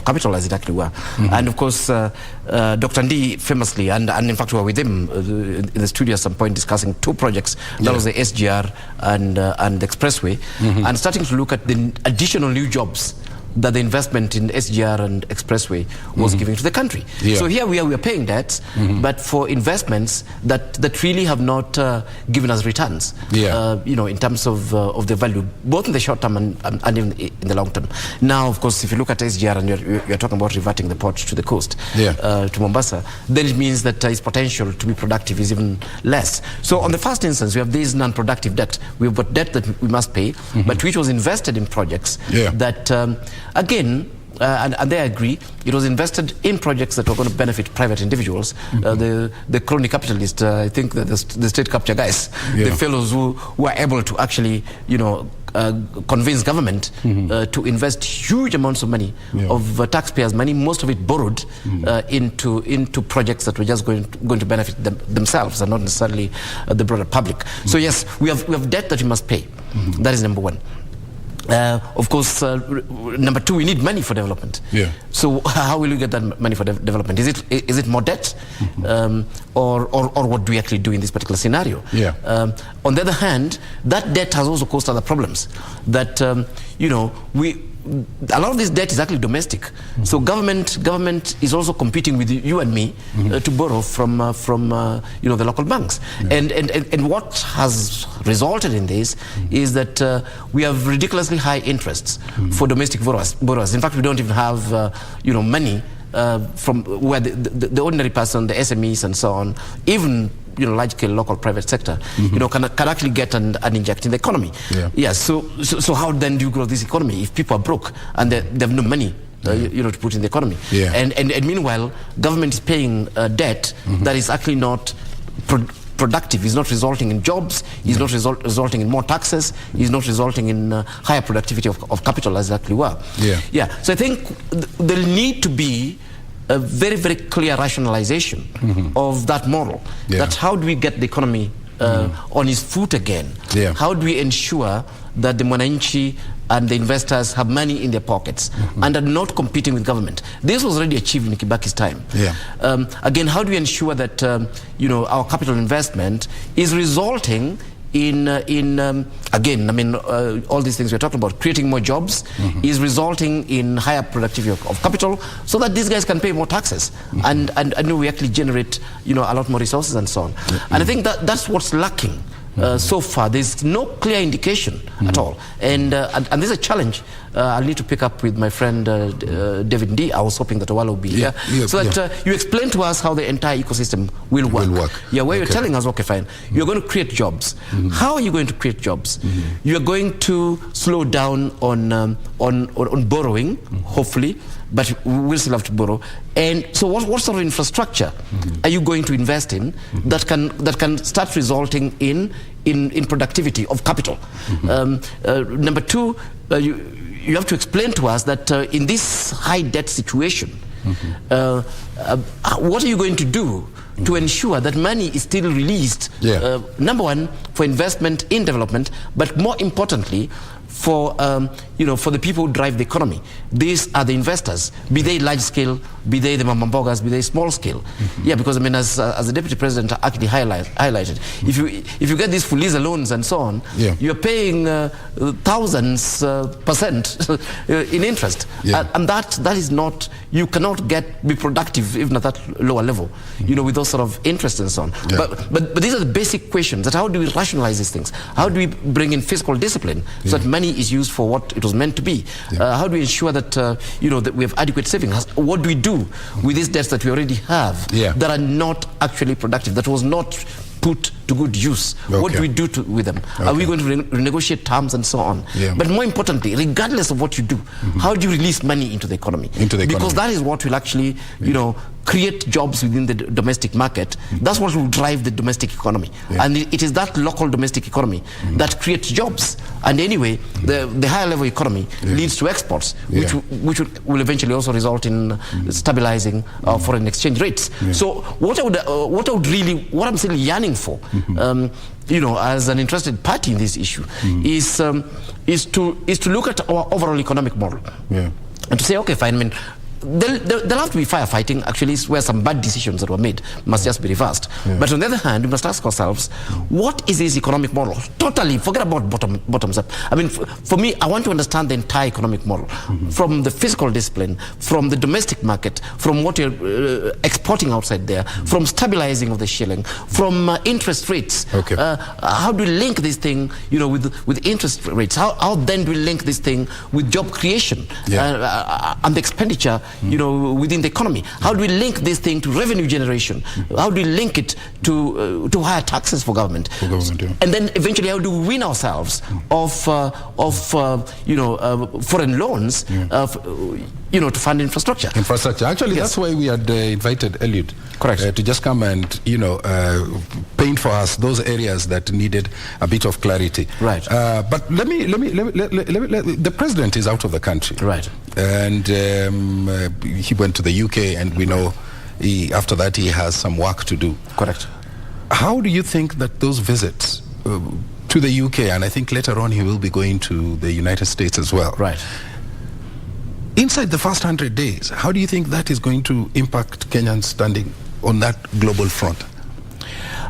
capital, as it actually were. And of course, Dr. Ndi famously, and in fact we were with him in the studio at some point discussing two projects. That was the SGR and the Expressway, and starting to look at the additional new jobs that the investment in SGR and Expressway was giving to the country. So here we are paying debts, but for investments that really have not given us returns, in terms of the value, both in the short term and in the long term. Now, of course, if you look at SGR and you're talking about reverting the port to the coast, to Mombasa, then it means that its potential to be productive is even less. So on the first instance, we have this non-productive debt. We've got debt that we must pay, but which was invested in projects that again, and they agree, it was invested in projects that were going to benefit private individuals. The crony capitalists, I think the state capture guys, the fellows who are able to actually, convince government to invest huge amounts of money, of taxpayers' money, most of it borrowed, into projects that were just going to benefit themselves and not necessarily the broader public. So yes, we have debt that we must pay. That is number one. Of course, number two, we need money for development. So how will we get that money for development? Is it more debt, or what do we actually do in this particular scenario? On the other hand, that debt has also caused other problems. That a lot of this debt is actually domestic. So government is also competing with you and me to borrow from the local banks. And what has resulted in this is that we have ridiculously high interests for domestic borrowers. In fact, we don't even have money from where the ordinary person, the SMEs and so on, even large-scale local private sector, can actually get and inject in the economy. So how then do you grow this economy if people are broke and they have no money to put in the economy? And meanwhile, government is paying debt that is actually not productive, is not resulting in jobs, is not resulting in more taxes, is not resulting in higher productivity of capital, as it actually were. So I think there'll need to be a very, very clear rationalization of that model. That how do we get the economy on its foot again? How do we ensure that the Mwananchi and the investors have money in their pockets and are not competing with government? This was already achieved in Kibaki's time. Again, how do we ensure that our capital investment is resulting in again, all these things we're talking about, creating more jobs, is resulting in higher productivity of capital, so that these guys can pay more taxes and we actually generate a lot more resources and so on. And I think that's what's lacking. So far, there's no clear indication at all, and there's a challenge. I'll need to pick up with my friend David Ndi. I was hoping that Awala will be here, so that you explain to us how the entire ecosystem will work. Where you're telling us, okay, fine, you're going to create jobs. How are you going to create jobs? You're going to slow down on borrowing, hopefully, but we will still have to borrow. And so what sort of infrastructure are you going to invest in that can start resulting in productivity of capital? Number two, you have to explain to us that in this high debt situation, what are you going to do to ensure that money is still released, number one, for investment in development, but more importantly, for the people who drive the economy. These are the investors, be they large scale, be they the Mamambogas, be they small scale. Because as the Deputy President actually highlighted, if you get these Fuliza loans and so on, you're paying thousands percent in interest, and that is not, you cannot be productive even at that lower level, with those sort of interest and so on. But these are the basic questions: that how do we rationalize these things? How do we bring in fiscal discipline so that money is used for what it was meant to be? How do we ensure that that we have adequate savings? What do we do with these debts that we already have that are not actually productive, that was not put to good use? What do we do with them? Are we going to renegotiate terms and so on? But more importantly, regardless of what you do, how do you release money into the economy? Because that is what will actually create jobs within the domestic market, that's what will drive the domestic economy. And it is that local domestic economy that creates jobs. And anyway, the higher level economy leads to exports, which will eventually also result in stabilizing foreign exchange rates. So what I'm still yearning for, as an interested party in this issue, is to look at our overall economic model and to say, okay, fine, I mean, there'll have to be firefighting, actually, where some bad decisions that were made must just be reversed. But on the other hand, we must ask ourselves, what is this economic model? Totally, forget about bottoms up. I mean, for me, I want to understand the entire economic model, from the fiscal discipline, from the domestic market, from what you're exporting outside there, from stabilizing of the shilling, from interest rates. How do we link this thing, with interest rates? How then do we link this thing with job creation and the expenditure within the economy? How do we link this thing to revenue generation? How do we link it to higher taxes for government? And then eventually, how do we win ourselves of foreign loans, to fund infrastructure? Actually, that's why we had invited Eliud, to just come and paint for us those areas that needed a bit of clarity. But let me. The president is out of the country, and he went to the UK, and we know after that he has some work to do. How do you think that those visits to the UK, and I think later on he will be going to the United States as well, inside the first 100 days, how do you think that is going to impact Kenyan's standing on that global front?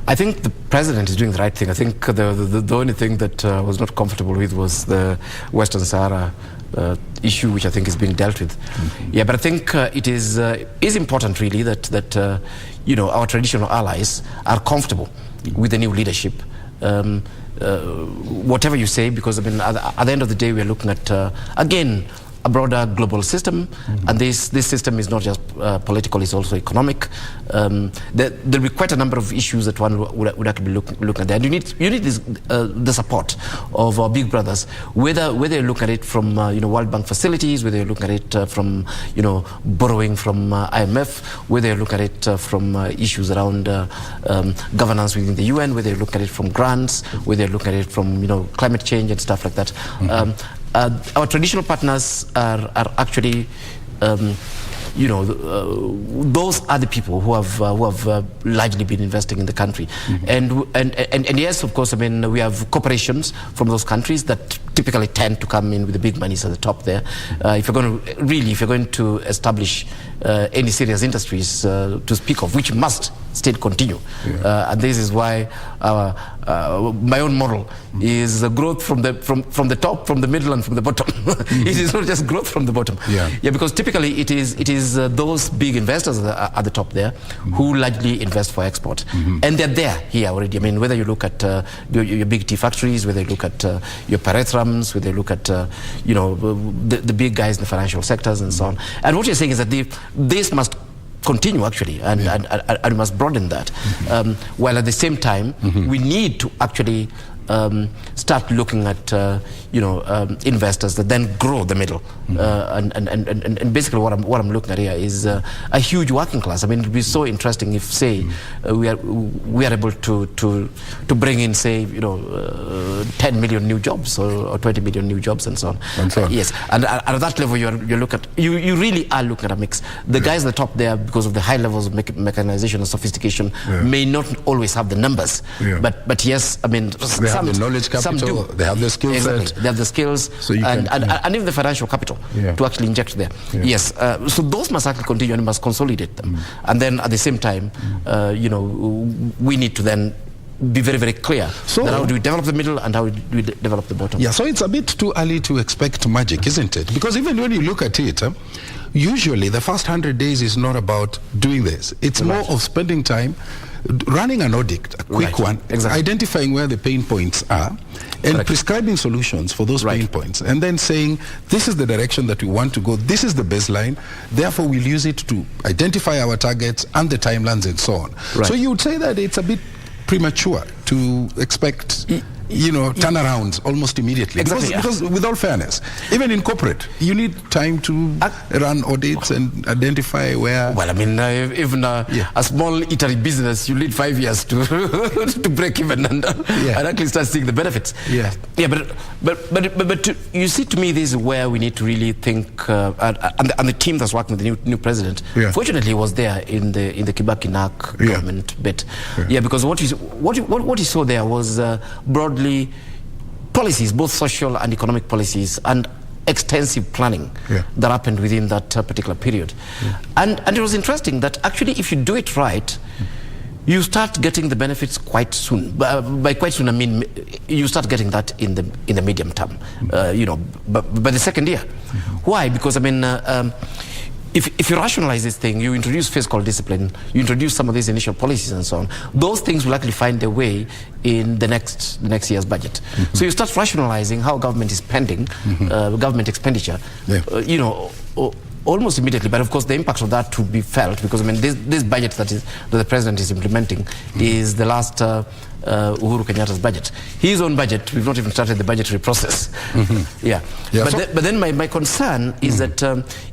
I think the president is doing the right thing. I think the only thing that I was not comfortable with was the Western Sahara issue, which I think is being dealt with. But I think it is important, really, that our traditional allies are comfortable with the new leadership. Whatever you say, because I mean, at the end of the day, we are looking at again a broader global system, and this system is not just political; it's also economic. There'll be quite a number of issues that one would actually look at there. And you need the support of our big brothers, whether you look at it from World Bank facilities, whether you look at it from borrowing from IMF, whether you look at it from issues around governance within the UN, whether you look at it from grants, whether you look at it from climate change and stuff like that. Our traditional partners are actually, those are the people who have largely been investing in the country, and yes, of course, I mean, we have corporations from those countries that typically tend to come in with the big monies at the top there. If you're going to establish any serious industries to speak of, which must still continue, and this is why my own model is growth from the top, from the middle, and from the bottom. It is not just growth from the bottom. Because typically it is those big investors at the top there who largely invest for export, and they're there here already. I mean, whether you look at your big tea factories, whether you look at your Parethrams, whether you look at the big guys in the financial sectors and so on. And what you're saying is that this must continue, actually, and we must broaden that, while at the same time we need to actually start looking at investors that then grow the middle, and basically what I'm looking at here is a huge working class. I mean, it would be so interesting if, say, we are able to bring in, say, 10 million new jobs or 20 million new jobs and so on. Yes, and at that level you really are looking at a mix. The guys at the top there, because of the high levels of mechanization and sophistication, may not always have the numbers, but yes, I mean, they have the knowledge capital, they have the skill set. They have the skills, so and even the financial capital to actually inject there. Yes, so those must actually continue, and we must consolidate them. And then at the same time, we need to then be very, very clear that how do we develop the middle and how do we develop the bottom. So it's a bit too early to expect magic, isn't it? Because even when you look at it, usually the first 100 days is not about doing this. It's more of spending time running an audit, a quick one, identifying where the pain points are, and prescribing solutions for those pain points, and then saying, this is the direction that we want to go, this is the baseline, therefore we'll use it to identify our targets and the timelines and so on. So you would say that it's a bit premature to expect turnarounds almost immediately. Exactly, because with all fairness, even in corporate, you need time to run audits and identify where. Well, I mean, even a small eatery business, you need 5 years to to break even and actually start seeing the benefits. Yeah. But you see, to me, this is where we need to really think. And the team that's working with the new president, fortunately, was there in the Kibaki NAC government bit. Yeah, because what you saw there was broadly policies, both social and economic policies, and extensive planning that happened within that particular period. And it was interesting that actually, if you do it right, you start getting the benefits quite soon. By quite soon, I mean you start getting that in the medium term. By the second year. Why? Because I mean, if you rationalize this thing, you introduce fiscal discipline, you introduce some of these initial policies and so on, those things will actually find their way in the next year's budget. So you start rationalizing how government is spending, government expenditure, almost immediately. But of course, the impact of that to be felt, because I mean, this budget that the president is implementing is the last Uhuru Kenyatta's budget. His own budget, we've not even started the budgetary process. But then my concern is that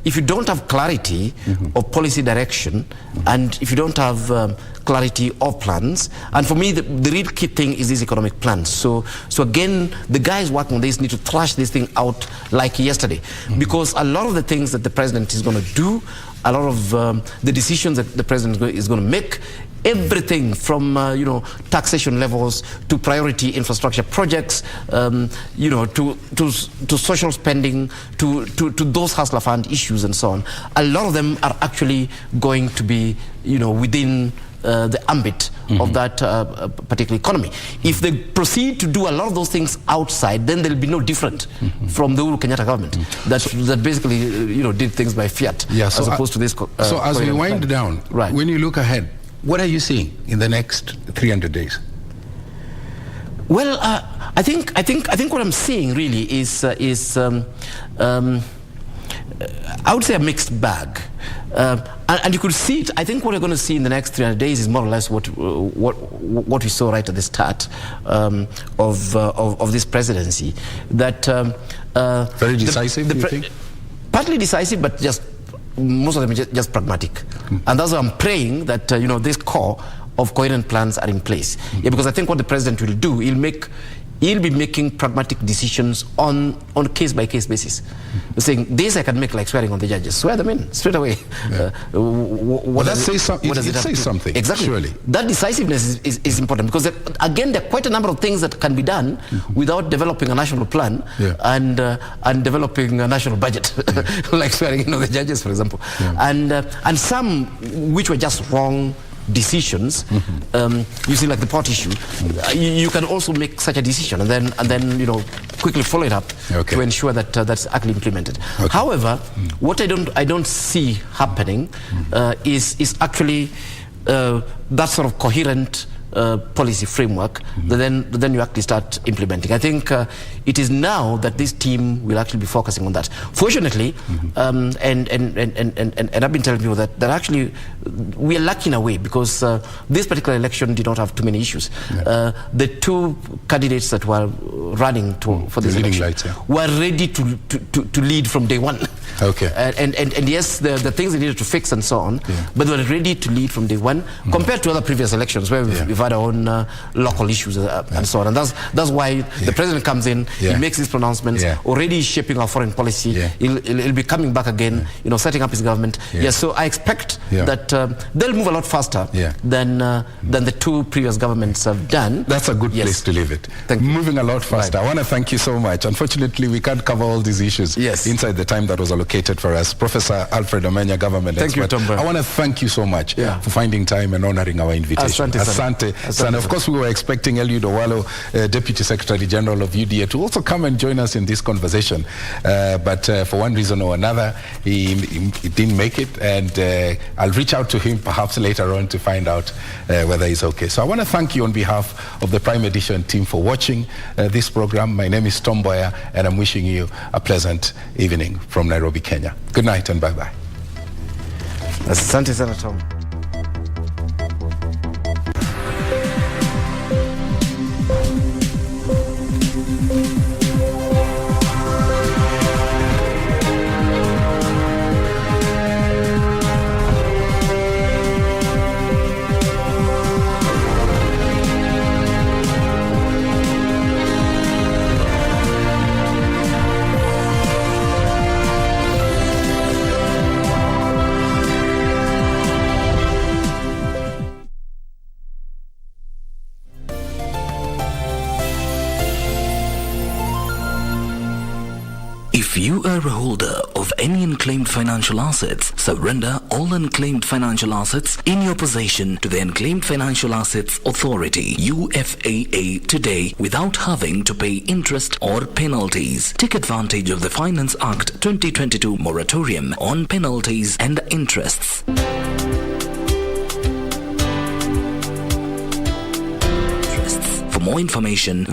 if you don't have clarity of policy direction, and if you don't have clarity of plans, and for me the real key thing is these economic plans. So again, the guys working on this need to thrash this thing out like yesterday, because a lot of the things that the president is going to do, a lot of the decisions that the president is going to make, everything from taxation levels to priority infrastructure projects, to social spending, to those hustler fund issues and so on. A lot of them are actually going to be within the ambit of that particular economy. If they proceed to do a lot of those things outside, then they'll be no different from the Uhuru Kenyatta government that basically did things by fiat, as opposed to this. So as we wind down, when you look ahead, what are you seeing in the next 300 days? Well, I think what I'm seeing really is I would say a mixed bag, and you could see it. I think what we're going to see in the next 300 days is more or less what we saw right at the start of this presidency. That very decisive. Do you think? Partly decisive, but just most of them just pragmatic. And that's why I'm praying that this core of coherent plans are in place. Because I think what the president will do, he'll be making pragmatic decisions on a case-by-case basis. Saying, this I can make, like swearing on the judges. Swear them in, straight away. What does it say something? Exactly. Surely. That decisiveness is important, because again, there are quite a number of things that can be done without developing a national plan and developing a national budget, like swearing in on the judges, for example. And some which were just wrong decisions, you see, like the pot issue, you can also make such a decision and then quickly follow it up to ensure that that's actually implemented. However, what I don't see happening is actually that sort of coherent policy framework that then you actually start implementing. I think it is now that this team will actually be focusing on that. Fortunately, and I've been telling people that actually we are lucky in a way, because this particular election did not have too many issues. The two candidates that were running for this election were ready to lead from day one. And yes, the things they needed to fix and so on, but they were ready to lead from day one, compared to other previous elections where we've had our own local issues and so on. And that's why the president comes in, he makes these pronouncements, already shaping our foreign policy. He'll be coming back again, setting up his government. So I expect that they'll move a lot faster than the two previous governments have done. That's a good place to leave it. Moving a lot faster. I want to thank you so much. Unfortunately, we can't cover all these issues inside the time that was allocated for us. Professor Alfred Omenya, government expert. I want to thank you so much for finding time and honoring our invitation. Asante. And of course, we were expecting Eliud Owalo, Deputy Secretary General of UDA, to also come and join us in this conversation. But for one reason or another, he didn't make it. And I'll reach out to him perhaps later on to find out whether he's okay. So I want to thank you on behalf of the Prime Edition team for watching this program. My name is Mboya, and I'm wishing you a pleasant evening from Nairobi, Kenya. Good night and bye-bye. Asante sana, Tom. If you are a holder of any unclaimed financial assets, surrender all unclaimed financial assets in your possession to the Unclaimed Financial Assets Authority UFAA today without having to pay interest or penalties. Take advantage of the Finance Act 2022 moratorium on penalties and interests. For more information,